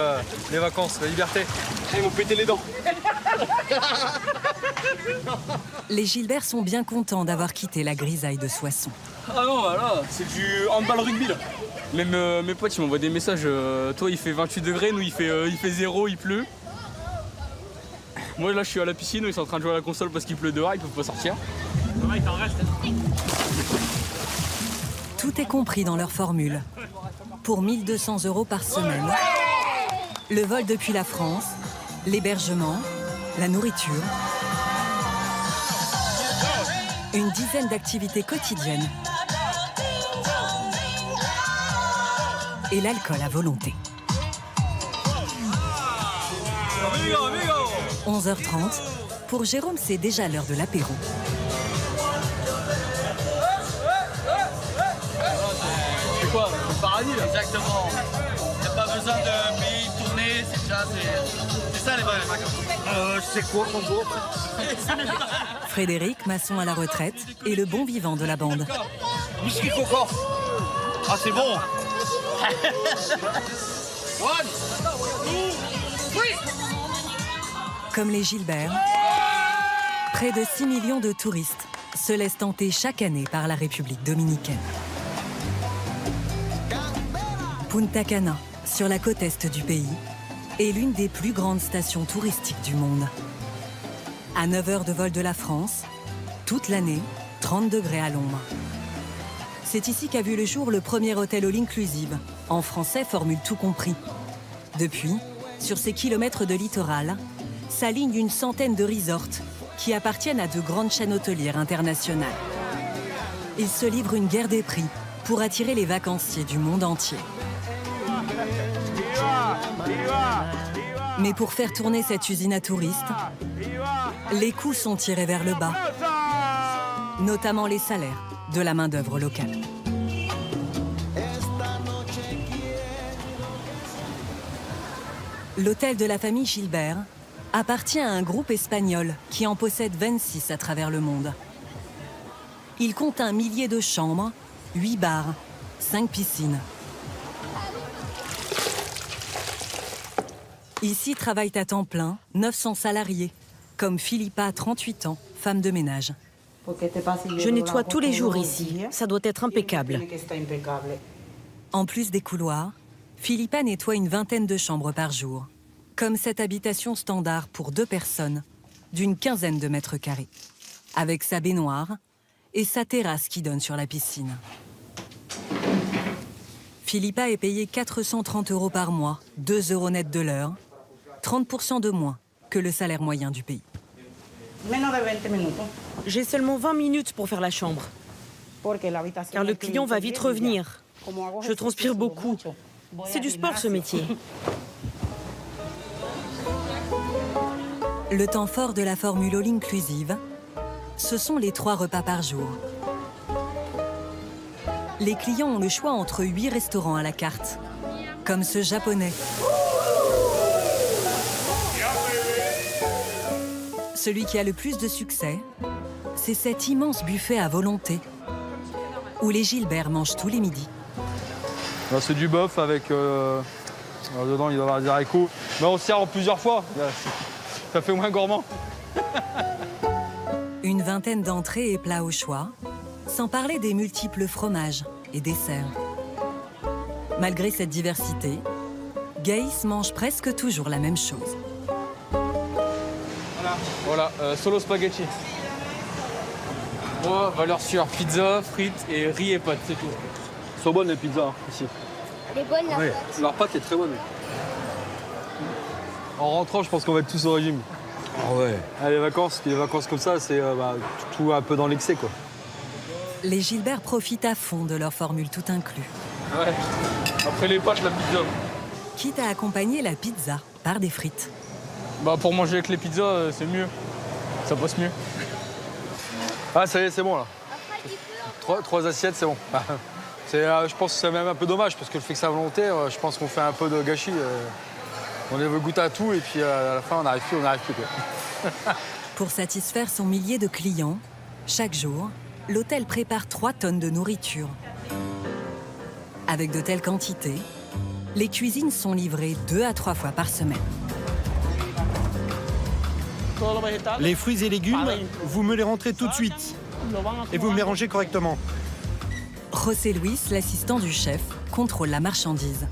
les vacances, la liberté. Ils m'ont pété les dents. Les Gilbert sont bien contents d'avoir quitté la grisaille de Soissons. Ah non, là, c'est du handball rugby là. Même mes potes ils m'envoient des messages, toi il fait 28 degrés, nous il fait 0, il pleut. Moi là je suis à la piscine, ils sont en train de jouer à la console parce qu'il pleut dehors, ils peuvent pas sortir. Il t'en reste. Tout est compris dans leur formule. Pour 1 200 € par semaine, le vol depuis la France, l'hébergement, la nourriture, une dizaine d'activités quotidiennes et l'alcool à volonté. 11h30, pour Jérôme, c'est déjà l'heure de l'apéro. C'est quoi? Le paradis là? Exactement. Il n'y a pas besoin de pays tourner, c'est ça les vraies vacances. C'est quoi ton groupe? Frédéric, maçon à la retraite, est le bon vivant de la bande. Whisky coco. Ah c'est bon. One, two, three. Comme les Gilbert, près de 6 millions de touristes se laissent tenter chaque année par la République dominicaine. Punta Cana, sur la côte est du pays, est l'une des plus grandes stations touristiques du monde. À 9 heures de vol de la France, toute l'année, 30 degrés à l'ombre. C'est ici qu'a vu le jour le premier hôtel all-inclusive, en français formule tout compris. Depuis, sur ces kilomètres de littoral, s'alignent une centaine de resorts qui appartiennent à de grandes chaînes hôtelières internationales. Ils se livrent une guerre des prix pour attirer les vacanciers du monde entier. Mais pour faire tourner cette usine à touristes, les coûts sont tirés vers le bas, notamment les salaires. de la main-d'œuvre locale. L'hôtel de la famille Gilbert appartient à un groupe espagnol qui en possède 26 à travers le monde. Il compte 1 millier de chambres, 8 bars, 5 piscines. Ici travaillent à temps plein 900 salariés, comme Philippa, 38 ans, femme de ménage. Je nettoie tous les jours ici. Ça doit être impeccable. En plus des couloirs, Philippa nettoie une vingtaine de chambres par jour, comme cette habitation standard pour 2 personnes, d'une quinzaine de mètres carrés, avec sa baignoire et sa terrasse qui donne sur la piscine. Philippa est payée 430 € par mois, 2 € net de l'heure, 30% de moins que le salaire moyen du pays. J'ai seulement 20 minutes pour faire la chambre, car le client va vite revenir. Je transpire beaucoup. C'est du sport, ce métier. Le temps fort de la formule all-inclusive, ce sont les 3 repas par jour. Les clients ont le choix entre 8 restaurants à la carte, comme ce japonais. Celui qui a le plus de succès, c'est cet immense buffet à volonté, où les Gilbert mangent tous les midis. C'est du bœuf avec... dedans, il doit y avoir des haricots. Mais on sert en plusieurs fois. Ça fait moins gourmand. Une vingtaine d'entrées et plats au choix, sans parler des multiples fromages et desserts. Malgré cette diversité, Gaïs mange presque toujours la même chose. Voilà, solo spaghetti. Oh, valeur sûre, pizza, frites et riz et pâtes, c'est tout. Elles sont bonnes les pizzas, ici. Elle est bonne, la pâte. Leur pâte est très bonne. En rentrant, je pense qu'on va être tous au régime. Ah ouais. Les vacances comme ça, c'est tout un peu dans l'excès, quoi. Les Gilbert profitent à fond de leur formule tout inclus. Ouais, après les pâtes, la pizza. Quitte à accompagner la pizza par des frites. Pour manger avec les pizzas, c'est mieux. Ça passe mieux. Ah, ça y est, c'est bon, là. 3 assiettes, c'est bon. Je pense que c'est même un peu dommage, parce que le fait que c'est volontaire, je pense qu'on fait un peu de gâchis. On veut goûter à tout, et puis à la fin, on n'arrive plus, quoi. Pour satisfaire son millier de clients, chaque jour, l'hôtel prépare 3 tonnes de nourriture. Avec de telles quantités, les cuisines sont livrées 2 à 3 fois par semaine. Les fruits et légumes, vous me les rentrez tout de suite. Et vous me les rangez correctement. José Luis, l'assistant du chef, contrôle la marchandise.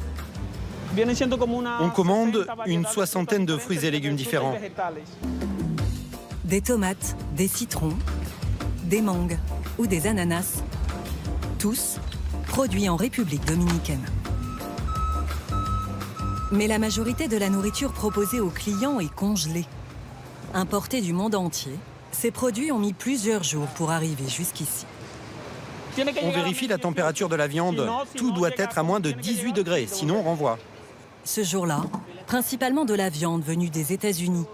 On commande une 60aine de fruits et légumes différents. Des tomates, des citrons, des mangues ou des ananas. Tous produits en République dominicaine. Mais la majorité de la nourriture proposée aux clients est congelée. Importée du monde entier, ces produits ont mis plusieurs jours pour arriver jusqu'ici. On vérifie la température de la viande. Tout doit être à moins de 18 degrés, sinon on renvoie. Ce jour-là, principalement de la viande venue des États-Unis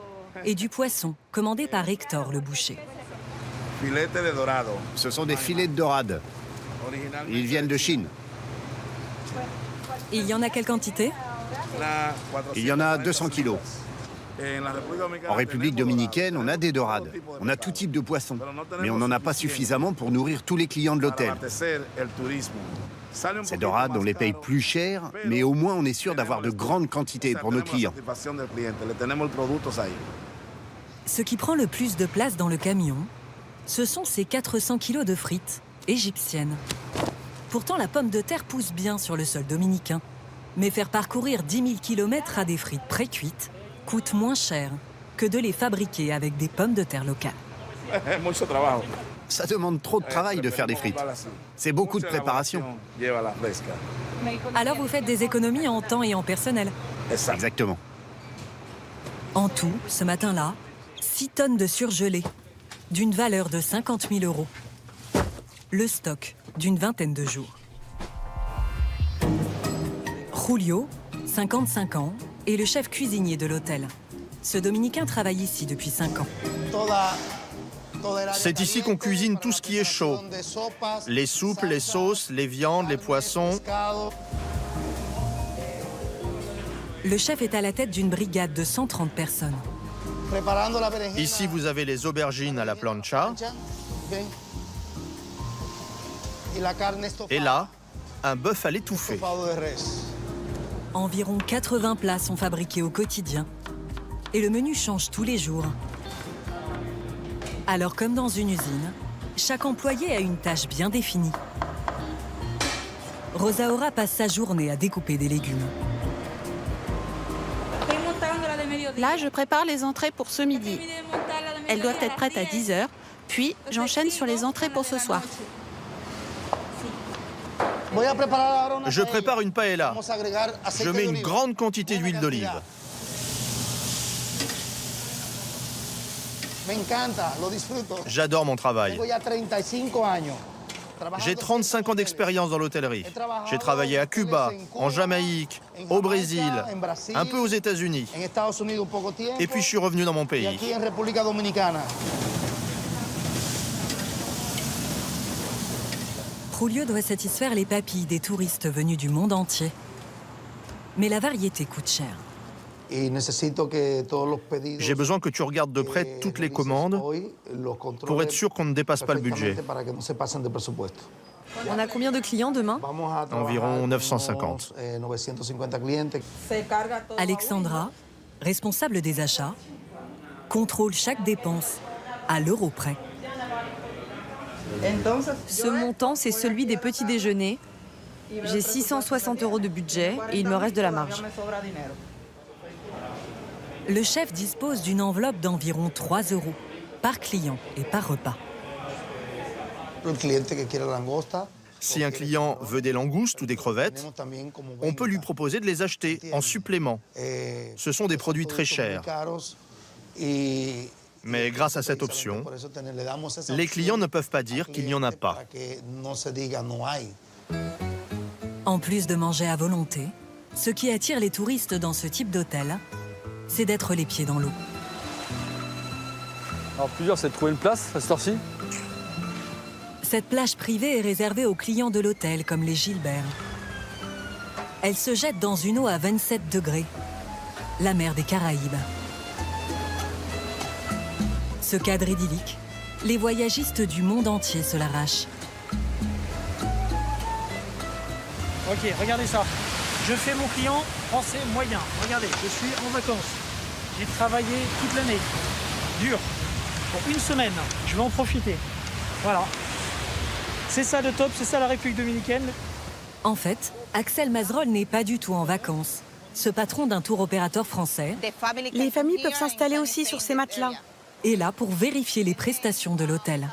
et du poisson commandé par Hector le boucher. Ce sont des filets de dorade. Ils viennent de Chine. Il y en a quelle quantité? Il y en a 200 kilos. En République dominicaine, on a des dorades. On a tout type de poissons. Mais on n'en a pas suffisamment pour nourrir tous les clients de l'hôtel. Ces dorades, on les paye plus cher, mais au moins on est sûr d'avoir de grandes quantités pour nos clients. Ce qui prend le plus de place dans le camion, ce sont ces 400 kilos de frites égyptiennes. Pourtant, la pomme de terre pousse bien sur le sol dominicain. Mais faire parcourir 10 000 km à des frites pré-cuites coûte moins cher que de les fabriquer avec des pommes de terre locales. Ça demande trop de travail de faire des frites. C'est beaucoup de préparation. Alors vous faites des économies en temps et en personnel. Exactement. En tout, ce matin-là, 6 tonnes de surgelés, d'une valeur de 50 000 €. Le stock d'une vingtaine de jours. Julio, 55 ans, est le chef cuisinier de l'hôtel. Ce Dominicain travaille ici depuis 5 ans. C'est ici qu'on cuisine tout ce qui est chaud. Les soupes, les sauces, les viandes, les poissons. Le chef est à la tête d'une brigade de 130 personnes. Ici, vous avez les aubergines à la plancha. Et là, un bœuf à l'étouffée. Environ 80 plats sont fabriqués au quotidien. Et le menu change tous les jours. Alors, comme dans une usine, chaque employé a une tâche bien définie. Rosaura passe sa journée à découper des légumes. Là, je prépare les entrées pour ce midi. Elles doivent être prêtes à 10 h, puis j'enchaîne sur les entrées pour ce soir. Je prépare une paella. Je mets une grande quantité d'huile d'olive. J'adore mon travail. J'ai 35 ans d'expérience dans l'hôtellerie. J'ai travaillé à Cuba, en Jamaïque, au Brésil, un peu aux États-Unis. Et puis je suis revenu dans mon pays. Julio doit satisfaire les papilles des touristes venus du monde entier. Mais la variété coûte cher. J'ai besoin que tu regardes de près toutes les commandes pour être sûr qu'on ne dépasse pas le budget. On a combien de clients demain? Environ 950. Alexandra, responsable des achats, contrôle chaque dépense à l'euro près. Ce montant, c'est celui des petits déjeuners. J'ai 660 € de budget et il me reste de la marge. Le chef dispose d'une enveloppe d'environ 3 € par client et par repas. Si un client veut des langoustes ou des crevettes, on peut lui proposer de les acheter en supplément. Ce sont des produits très chers. Mais grâce à cette option, les clients ne peuvent pas dire qu'il n'y en a pas. En plus de manger à volonté, ce qui attire les touristes dans ce type d'hôtel, c'est d'être les pieds dans l'eau. Alors, plusieurs, c'est de trouver une place à cette heure-ci. Cette plage privée est réservée aux clients de l'hôtel, comme les Gilbert. Elle se jette dans une eau à 27 degrés, la mer des Caraïbes. Ce cadre idyllique, les voyagistes du monde entier se l'arrachent. Ok, regardez ça. Je fais mon client français moyen. Regardez, je suis en vacances. J'ai travaillé toute l'année. Dur. Pour une semaine. Je vais en profiter. Voilà. C'est ça le top, c'est ça la République dominicaine. En fait, Axel Mazerolles n'est pas du tout en vacances. Ce patron d'un tour opérateur français, les familles peuvent s'installer aussi sur ces matelas. Est là pour vérifier les prestations de l'hôtel.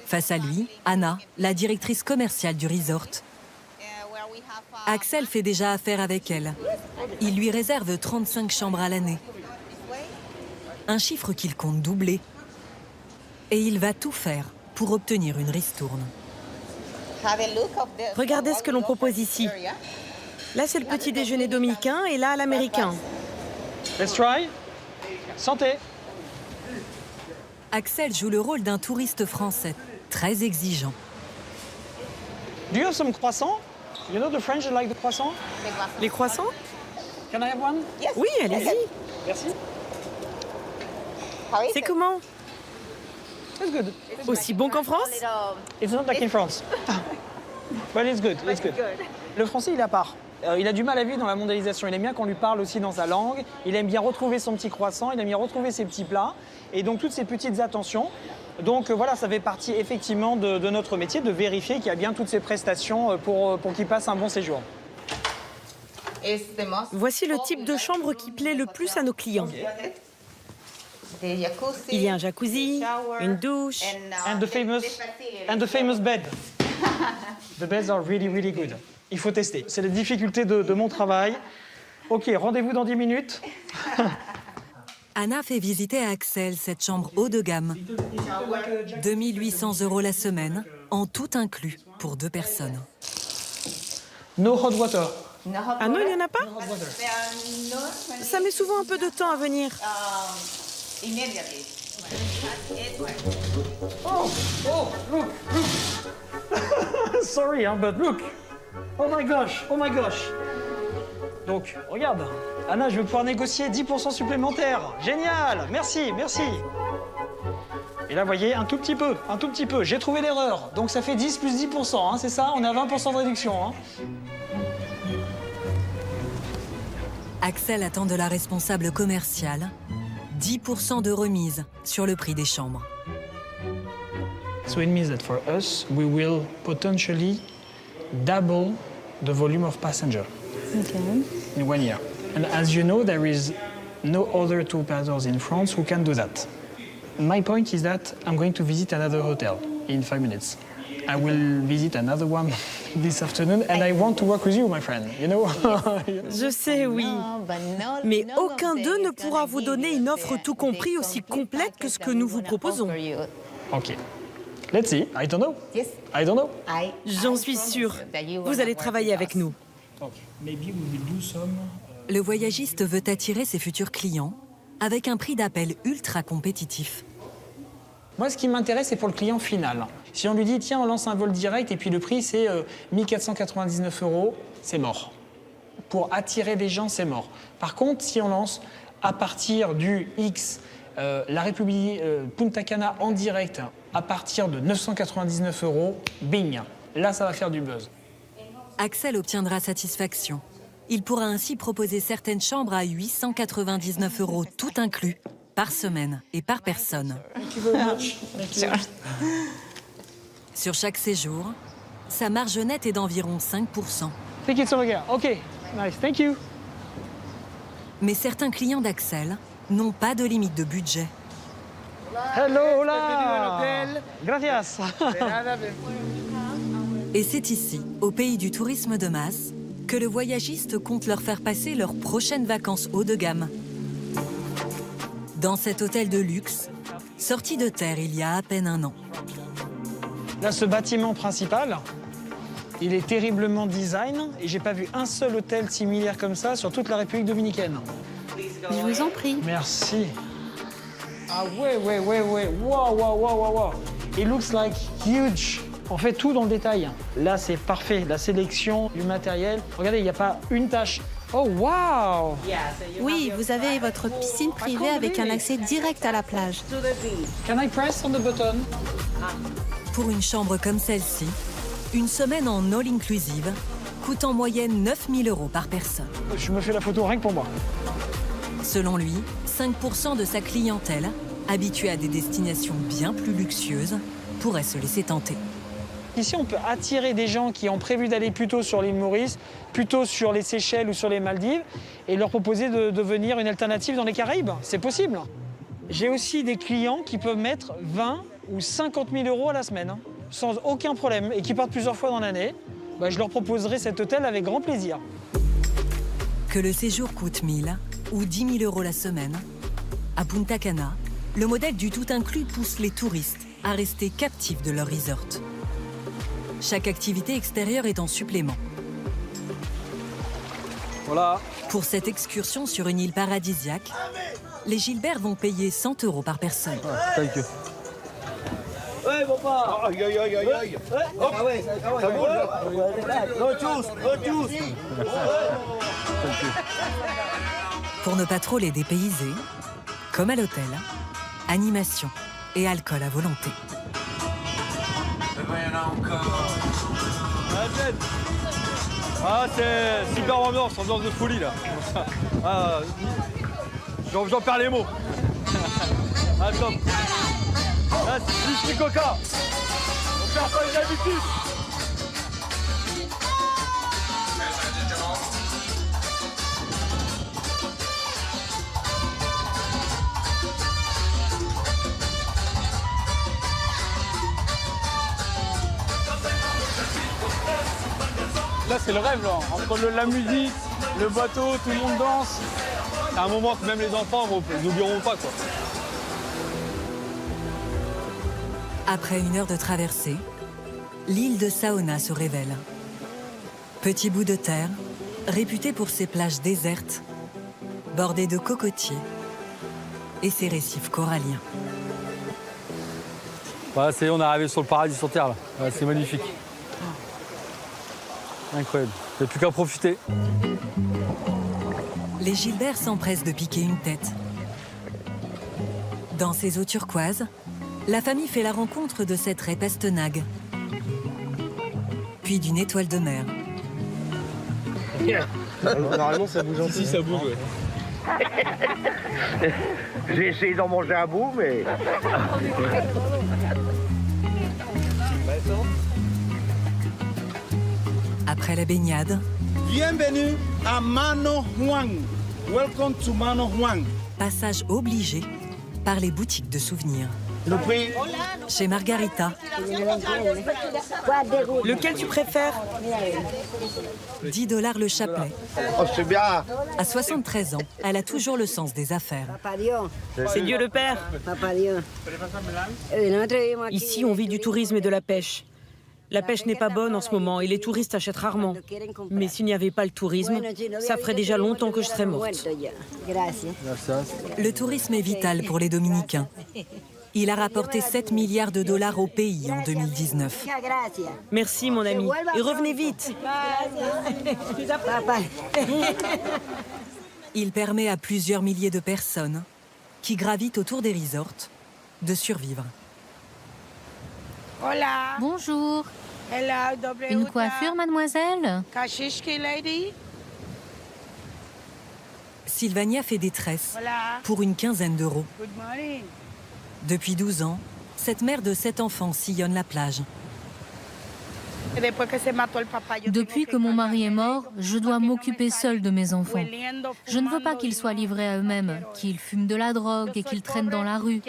Face à lui, Anna, la directrice commerciale du resort. Axel fait déjà affaire avec elle. Il lui réserve 35 chambres à l'année. Un chiffre qu'il compte doubler. Et il va tout faire pour obtenir une ristourne. Regardez ce que l'on propose ici. Là, c'est le petit déjeuner dominicain et là, l'américain. Let's try. Santé. Axel joue le rôle d'un touriste français, très exigeant. Do you have some croissants? You know the French like the croissants? Les croissants? Can I have one? Oui, allez-y. Merci. C'est comment? It's good. Aussi bon qu'en France? It's not like in France. But it's good, it's good. Le français, il est à part. Il a du mal à vivre dans la mondialisation. Il aime bien qu'on lui parle aussi dans sa langue. Il aime bien retrouver son petit croissant. Il aime bien retrouver ses petits plats. Et donc, toutes ces petites attentions. Donc, voilà, ça fait partie effectivement de notre métier, de vérifier qu'il y a bien toutes ces prestations pour qu'il passe un bon séjour. Voici le type de chambre qui plaît le plus à nos clients. Il y a un jacuzzi, une douche. And the famous bed. The beds are really, really good. Il faut tester. C'est la difficulté de mon travail. Ok, rendez-vous dans 10 minutes. Anna fait visiter à Axel cette chambre haut de gamme. 2800 € la semaine, en tout inclus, pour 2 personnes. No hot water. Ah non, il n'y en a pas? Ça met souvent un peu de temps à venir. Oh, look. Sorry, hein, but look. Oh my gosh. Donc, regarde. Anna, je vais pouvoir négocier 10% supplémentaires. Génial, merci. Et là, vous voyez, un tout petit peu. J'ai trouvé l'erreur. Donc, ça fait 10 plus 10%, hein, c'est ça? On a 20% de réduction. Hein. Axel attend de la responsable commerciale 10% de remise sur le prix des chambres. So it means that for us, we will potentially double the volume of passenger in 1 year. And as you know, there is no other tour operators in France who can do that. My point is that I'm going to visit another hotel in 5 minutes. I will visit another one this afternoon and I want to work with you, my friend, you know? Je sais, oui. Mais aucun d'eux ne pourra vous donner une offre tout compris aussi complète que ce que nous vous proposons. OK. Let's see. I don't know. J'en suis sûre. Vous allez travailler avec nous. Le voyagiste veut attirer ses futurs clients avec un prix d'appel ultra compétitif. Moi, ce qui m'intéresse, c'est pour le client final. Si on lui dit, tiens, on lance un vol direct et puis le prix, c'est 1 499 €, c'est mort. Pour attirer des gens, c'est mort. Par contre, si on lance à partir du X, la République Punta Cana en direct, à partir de 999 €, bing, là, ça va faire du buzz. Axel obtiendra satisfaction. Il pourra ainsi proposer certaines chambres à 899 € tout inclus, par semaine et par personne. Sur chaque séjour, sa marge nette est d'environ 5%. OK, nice, thank you. Mais certains clients d'Axel n'ont pas de limite de budget. Hello, hola. Gracias. Et c'est ici, au pays du tourisme de masse, que le voyagiste compte leur faire passer leurs prochaines vacances haut de gamme. Dans cet hôtel de luxe, sorti de terre il y a à peine 1 an. Là, ce bâtiment principal, il est terriblement design et j'ai pas vu un seul hôtel similaire comme ça sur toute la République dominicaine. Je vous en prie. Merci. Ah ouais. Wow. It looks like huge. On fait tout dans le détail. Là, c'est parfait. La sélection du matériel. Regardez, il n'y a pas une tâche. Oh, wow! Oui, vous avez votre piscine privée avec un accès direct à la plage. Can I press on the button? Pour une chambre comme celle-ci, une semaine en all-inclusive coûte en moyenne 9 000 € par personne. Je me fais la photo rien que pour moi. Selon lui, 5% de sa clientèle, habituée à des destinations bien plus luxueuses, pourrait se laisser tenter. Ici, on peut attirer des gens qui ont prévu d'aller plutôt sur l'île Maurice, plutôt sur les Seychelles ou sur les Maldives, et leur proposer de devenir une alternative dans les Caraïbes. C'est possible. J'ai aussi des clients qui peuvent mettre 20 ou 50 000 € à la semaine, sans aucun problème, et qui partent plusieurs fois dans l'année. Je leur proposerai cet hôtel avec grand plaisir. Que le séjour coûte 1 000 ou 10 000 € la semaine, à Punta Cana, le modèle du tout inclus pousse les touristes à rester captifs de leur resort. Chaque activité extérieure est en supplément. Voilà. Pour cette excursion sur une île paradisiaque, les Gilbert vont payer 100 € par personne. Thank you. Ouais, bon pas. Aïe. Ah ouais, ça bouge. Pour ne pas trop les dépayser, comme à l'hôtel, animation et alcool à volonté. Ah, c'est super ambiance de folie là. Ah, j'en perds les mots. Ah, top. Ah, c'est juste du coca. On perd pas les habitudes. Là, c'est le rêve, là. Entre la musique, le bateau, tout le monde danse. C'est un moment que même les enfants n'oublieront pas, quoi. Après 1 heure de traversée, l'île de Saona se révèle. Petit bout de terre, réputé pour ses plages désertes, bordées de cocotiers et ses récifs coralliens. Voilà, ça y est, on est arrivé sur le paradis sur Terre, là. Ouais, c'est magnifique. Incroyable. Il n'y a plus qu'à profiter. Les Gilbert s'empressent de piquer une tête. Dans ces eaux turquoises, la famille fait la rencontre de cette raie pastenague, puis d'une étoile de mer. Normalement, ça bouge un peu. Si, ça bouge, ouais. J'ai essayé d'en manger un bout, mais... Après la baignade... Bienvenue à Mano Huang. Welcome to Mano Huang. Passage obligé par les boutiques de souvenirs. Le prix? Chez Margarita. Lequel tu préfères? 10 $ le chapelet. Oh, c'est bien. À 73 ans, elle a toujours le sens des affaires. C'est Dieu le Père. Ici, on vit du tourisme et de la pêche. La pêche n'est pas bonne en ce moment et les touristes achètent rarement. Mais s'il n'y avait pas le tourisme, ça ferait déjà longtemps que je serais morte. Le tourisme est vital pour les Dominicains. Il a rapporté 7 milliards de $ au pays en 2019. Merci, mon ami. Et revenez vite. Il permet à plusieurs milliers de personnes qui gravitent autour des resorts de survivre. Bonjour. Une coiffure, mademoiselle? Sylvania fait des tresses pour une quinzaine d'euros. Depuis 12 ans, cette mère de 7 enfants sillonne la plage. Depuis que mon mari est mort, je dois m'occuper seule de mes enfants. Je ne veux pas qu'ils soient livrés à eux-mêmes, qu'ils fument de la drogue et qu'ils traînent dans la rue.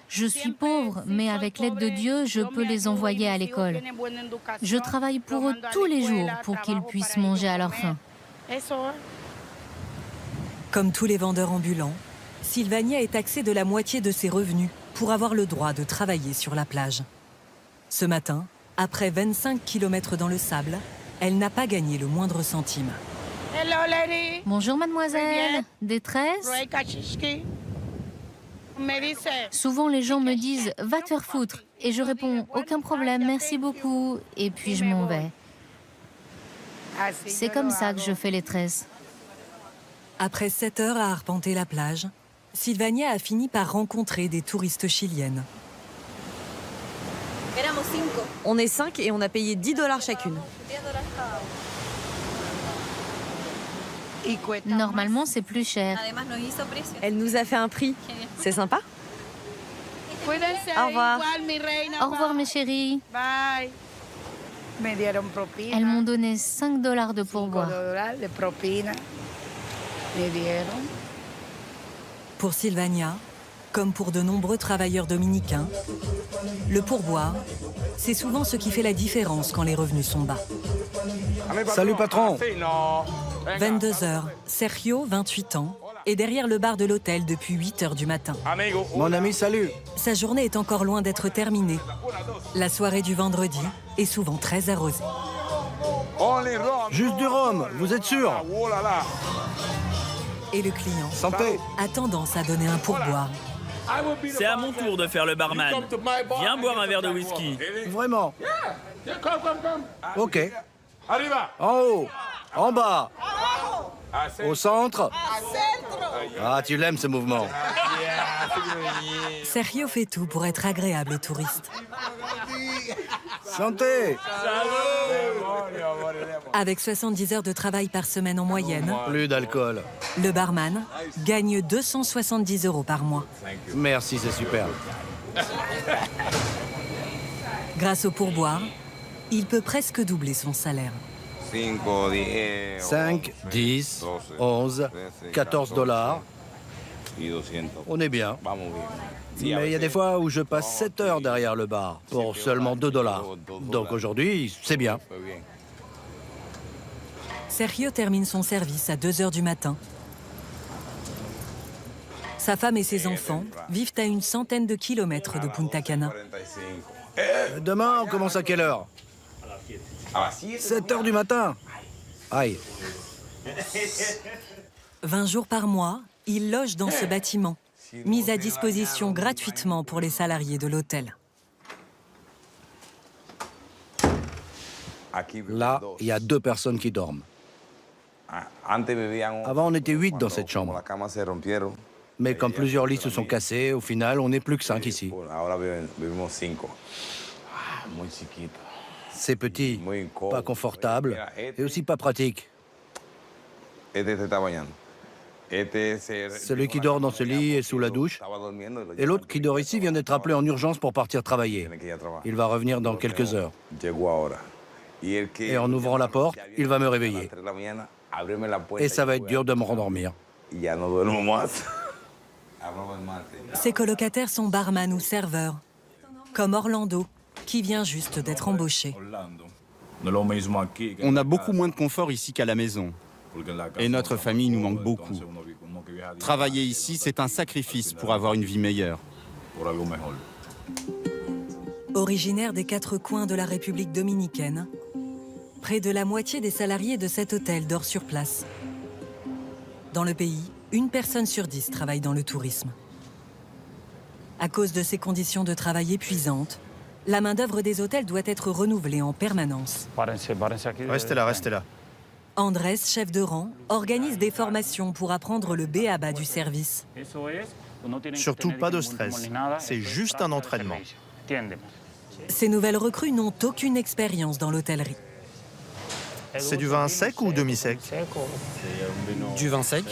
Je suis pauvre, mais avec l'aide de Dieu, je peux les envoyer à l'école. Je travaille pour eux tous les jours pour qu'ils puissent manger à leur faim. Comme tous les vendeurs ambulants, Sylvania est taxée de la moitié de ses revenus pour avoir le droit de travailler sur la plage. Ce matin, après 25 km dans le sable, elle n'a pas gagné le moindre centime. Bonjour mademoiselle, des tresses? Souvent les gens me disent « va te faire foutre » et je réponds « aucun problème, merci beaucoup » et puis je m'en vais. C'est comme ça que je fais les tresses. Après 7 heures à arpenter la plage, Sylvania a fini par rencontrer des touristes chiliennes. On est 5 et on a payé 10 $ chacune. Normalement, c'est plus cher. Elle nous a fait un prix. C'est sympa. Au revoir. Au revoir, mes chéris. Elles m'ont donné 5 $ de pourboire. Pour Sylvania, comme pour de nombreux travailleurs dominicains, le pourboire, c'est souvent ce qui fait la différence quand les revenus sont bas. Salut patron. 22 h, Sergio, 28 ans, est derrière le bar de l'hôtel depuis 8 h du matin. Mon ami, salut. Sa journée est encore loin d'être terminée. La soirée du vendredi est souvent très arrosée. Juste du rhum, vous êtes sûr? Et le client Santé. a tendance à donner un pourboire. C'est à mon tour de faire le barman. Viens boire un verre de whisky. Vraiment? Ok. En haut, en bas, au centre. Ah, tu l'aimes ce mouvement. Sergio fait tout pour être agréable aux touristes. Santé. Avec 70 heures de travail par semaine en moyenne, Plus d'alcool. le barman gagne 270 € par mois. Merci, c'est super. Grâce au pourboire, il peut presque doubler son salaire. 5, 10, 11, 14 $. On est bien. Mais il y a des fois où je passe 7 heures derrière le bar pour seulement 2 $. Donc aujourd'hui, c'est bien. Sergio termine son service à 2 h du matin. Sa femme et ses enfants vivent à une centaine de kilomètres de Punta Cana. Demain, on commence à quelle heure? 7 heures du matin. Aïe. 20 jours par mois, il loge dans ce bâtiment, mis à disposition gratuitement pour les salariés de l'hôtel. Là, il y a 2 personnes qui dorment. Avant, on était 8 dans cette chambre. Mais quand plusieurs lits se sont cassés, au final, on n'est plus que 5 ici. C'est petit, pas confortable et aussi pas pratique. Celui qui dort dans ce lit est sous la douche et l'autre qui dort ici vient d'être appelé en urgence pour partir travailler. Il va revenir dans quelques heures. Et en ouvrant la porte, il va me réveiller. Et ça va être dur de me rendormir. Ses colocataires sont barman ou serveurs, comme Orlando, qui vient juste d'être embauché. On a beaucoup moins de confort ici qu'à la maison. Et notre famille nous manque beaucoup. Travailler ici, c'est un sacrifice pour avoir une vie meilleure. Originaire des 4 coins de la République dominicaine, près de la moitié des salariés de cet hôtel dort sur place. Dans le pays, 1 personne sur 10 travaille dans le tourisme. À cause de ces conditions de travail épuisantes, la main-d'œuvre des hôtels doit être renouvelée en permanence. Restez là, restez là. Andrés, chef de rang, organise des formations pour apprendre le b.a.-ba du service. Surtout pas de stress, c'est juste un entraînement. Ces nouvelles recrues n'ont aucune expérience dans l'hôtellerie. C'est du vin sec ou demi-sec? Du vin sec.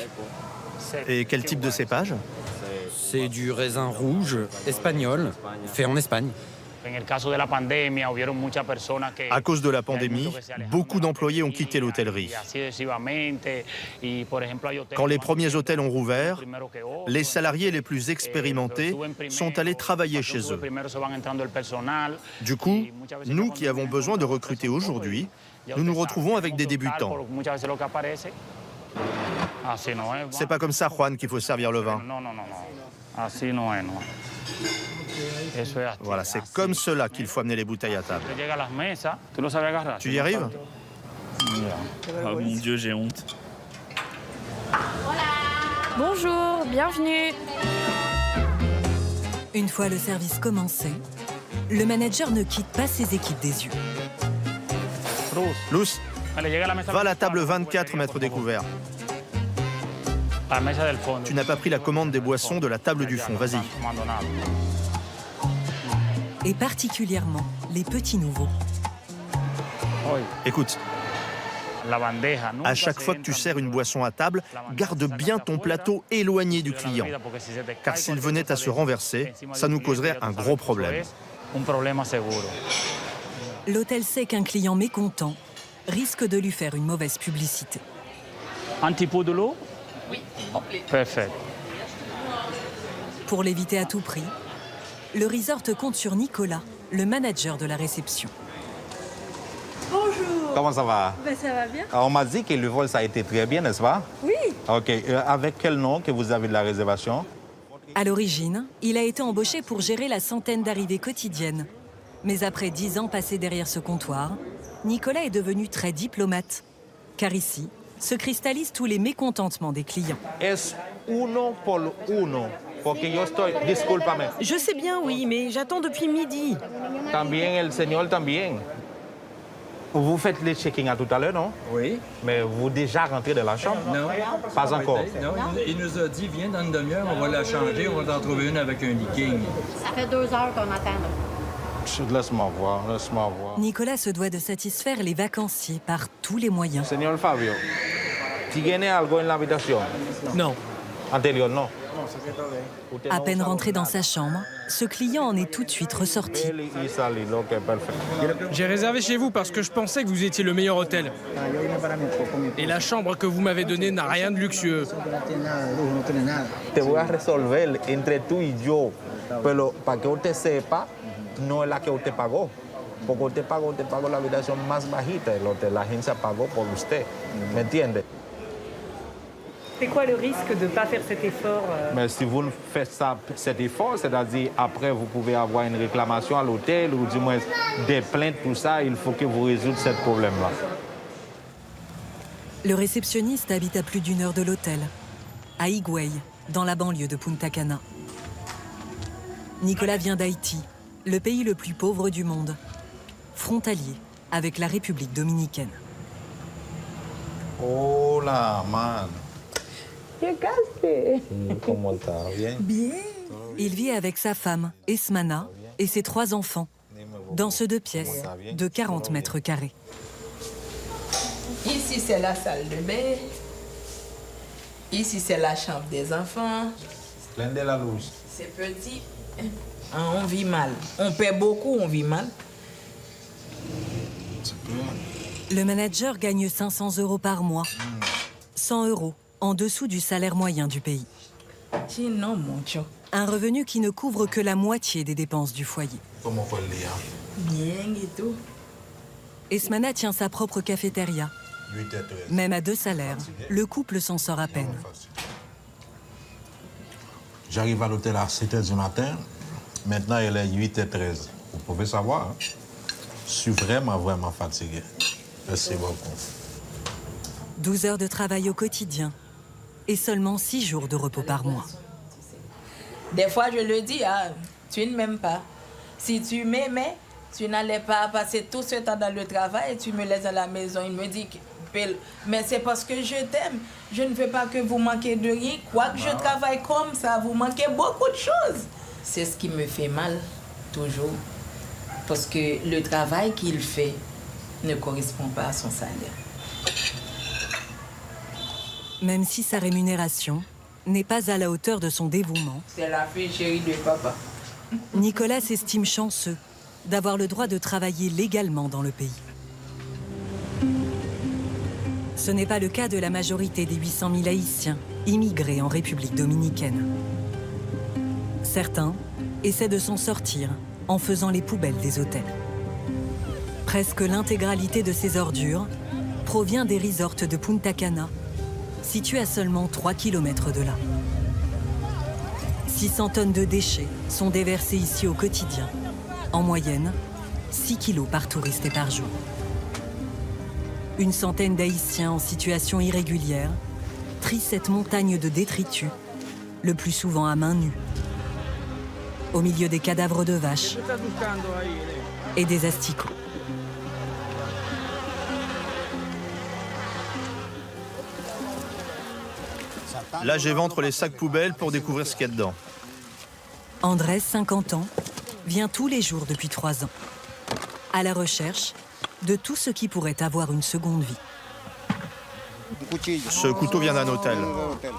Et quel type de cépage? C'est du raisin rouge espagnol, fait en Espagne. À cause de la pandémie, beaucoup d'employés ont quitté l'hôtellerie. Quand les premiers hôtels ont rouvert, les salariés les plus expérimentés sont allés travailler chez eux. Du coup, nous qui avons besoin de recruter aujourd'hui, nous nous retrouvons avec des débutants. C'est pas comme ça, Juan, qu'il faut servir le vin. Voilà, c'est comme cela qu'il faut amener les bouteilles à table. Tu y arrives? Oh mon Dieu, j'ai honte. Bonjour, bienvenue. Une fois le service commencé, le manager ne quitte pas ses équipes des yeux. Luz, va à la table 24, maître découvert. Tu n'as pas pris la commande des boissons de la table du fond, vas-y. Et particulièrement les petits nouveaux. Écoute, à chaque fois que tu sers une boisson à table, garde bien ton plateau éloigné du client. Car s'il venait à se renverser, ça nous causerait un gros problème. L'hôtel sait qu'un client mécontent risque de lui faire une mauvaise publicité. Un petit pot de l'eau? Oui. Parfait. Pour l'éviter à tout prix, le resort compte sur Nicolas, le manager de la réception. Bonjour. Comment ça va? Ça va bien. On m'a dit que le vol, ça a été très bien, n'est-ce pas? Oui. OK. Avec quel nom que vous avez de la réservation? À l'origine, il a été embauché pour gérer la centaine d'arrivées quotidiennes. Mais après 10 ans passés derrière ce comptoir, Nicolas est devenu très diplomate. Car ici, se cristallisent tous les mécontentements des clients. Es uno por uno. Porque yo estoy... Discúlpame. Je sais bien, oui, mais j'attends depuis midi. También el señor también. Vous faites le check-in à tout à l'heure, non? Oui. Mais vous déjà rentré dans la chambre? Non. Pas encore? Non, il nous a dit, viens dans une demi-heure, on va la changer, on va en trouver une avec un leaking. Ça fait 2 heures qu'on attend. Laisse-moi voir, laisse-moi voir. Nicolas se doit de satisfaire les vacanciers par tous les moyens. Señor Fabio, ¿tiene algo en la habitación? Non. Anterior, non. À peine rentré dans sa chambre, ce client en est tout de suite ressorti. J'ai réservé chez vous parce que je pensais que vous étiez le meilleur hôtel. Et la chambre que vous m'avez donnée n'a rien de luxueux. Te voy a resolver entre tú y yo, pero para que usted sepa, no es la que usted pagó. Porque usted pagó la habitación más bajita del hotel. La agencia pagó por usted. ¿Me entiende? C'est quoi le risque de ne pas faire cet effort? Mais si vous faites cet effort, c'est-à-dire après vous pouvez avoir une réclamation à l'hôtel ou du moins des plaintes, tout ça, il faut que vous résolviez ce problème-là. Le réceptionniste habite à plus d'1 heure de l'hôtel, à Higüey, dans la banlieue de Punta Cana. Nicolas vient d'Haïti, le pays le plus pauvre du monde. Frontalier, avec la République dominicaine. Hola, man. Comment t'as bien? Bien. Il vit avec sa femme, Esmana, et ses 3 enfants, dans ce 2 pièces de 40 mètres carrés. Ici, c'est la salle de bain. Ici, c'est la chambre des enfants. C'est petit. On vit mal. On paie beaucoup, on vit mal. Le manager gagne 500 € par mois. 100 € en dessous du salaire moyen du pays. Un revenu qui ne couvre que la moitié des dépenses du foyer. Bien et tout. Esmana tient sa propre cafétéria. Même à 2 salaires, le couple s'en sort à peine. J'arrive à l'hôtel à 7 h du matin. Maintenant, il est 8 h 13. Vous pouvez savoir, hein? Je suis vraiment fatigué. Merci beaucoup. 12 heures de travail au quotidien et seulement 6 jours de repos par mois. Des fois, je le dis, hein, tu ne m'aimes pas. Si tu m'aimais, tu n'allais pas passer tout ce temps dans le travail et tu me laisses à la maison. Il me dit, mais c'est parce que je t'aime. Je ne veux pas que vous manquiez de rien. Quoique je travaille comme ça, vous manquez beaucoup de choses. C'est ce qui me fait mal, toujours. Parce que le travail qu'il fait ne correspond pas à son salaire. Même si sa rémunération n'est pas à la hauteur de son dévouement, c'est la fille chérie de papa. Nicolas s'estime chanceux d'avoir le droit de travailler légalement dans le pays. Ce n'est pas le cas de la majorité des 800 000 Haïtiens immigrés en République dominicaine. Certains essaient de s'en sortir en faisant les poubelles des hôtels. Presque l'intégralité de ces ordures provient des resorts de Punta Cana, situés à seulement 3 km de là. 600 tonnes de déchets sont déversées ici au quotidien. En moyenne, 6 kilos par touriste et par jour. Une centaine d'Haïtiens en situation irrégulière trient cette montagne de détritus, le plus souvent à main nue, au milieu des cadavres de vaches et des asticots. Là, j'éventre les sacs poubelles pour découvrir ce qu'il y a dedans. Andrés, 50 ans, vient tous les jours depuis 3 ans, à la recherche de tout ce qui pourrait avoir une seconde vie. Ce couteau vient d'un hôtel.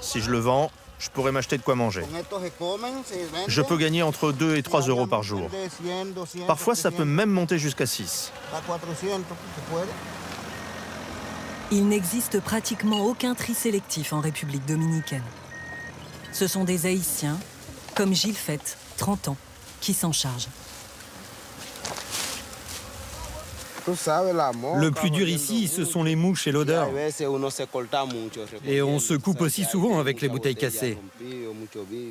Si je le vends, je pourrais m'acheter de quoi manger. Je peux gagner entre 2 et 3 € par jour. Parfois, ça peut même monter jusqu'à 6. Il n'existe pratiquement aucun tri sélectif en République dominicaine. Ce sont des Haïtiens, comme Gilles Fett, 30 ans, qui s'en chargent. Le plus dur ici, ce sont les mouches et l'odeur. Et on se coupe aussi souvent avec les bouteilles cassées.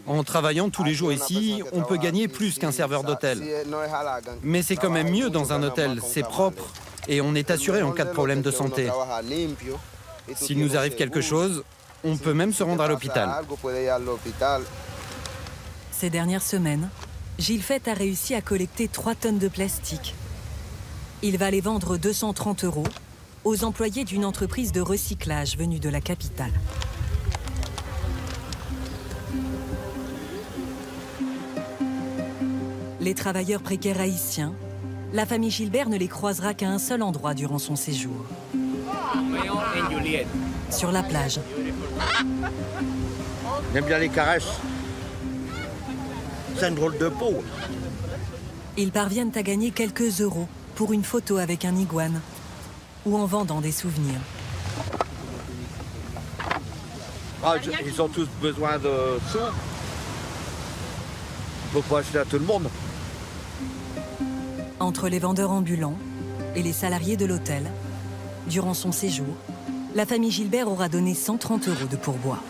En travaillant tous les jours ici, on peut gagner plus qu'un serveur d'hôtel. Mais c'est quand même mieux dans un hôtel, c'est propre et on est assuré en cas de problème de santé. S'il nous arrive quelque chose, on peut même se rendre à l'hôpital. Ces dernières semaines, Gilles Fett a réussi à collecter 3 tonnes de plastique. Il va les vendre 230 € aux employés d'une entreprise de recyclage venue de la capitale. Les travailleurs précaires haïtiens, la famille Gilbert ne les croisera qu'à un seul endroit durant son séjour. Sur la plage. J'aime bien les caresses. C'est une drôle de peau. Ils parviennent à gagner quelques euros pour une photo avec un iguane ou en vendant des souvenirs. Ils ont tous besoin de sous. Faut pas acheter à tout le monde. Entre les vendeurs ambulants et les salariés de l'hôtel, durant son séjour, la famille Gilbert aura donné 130 € de pourboire.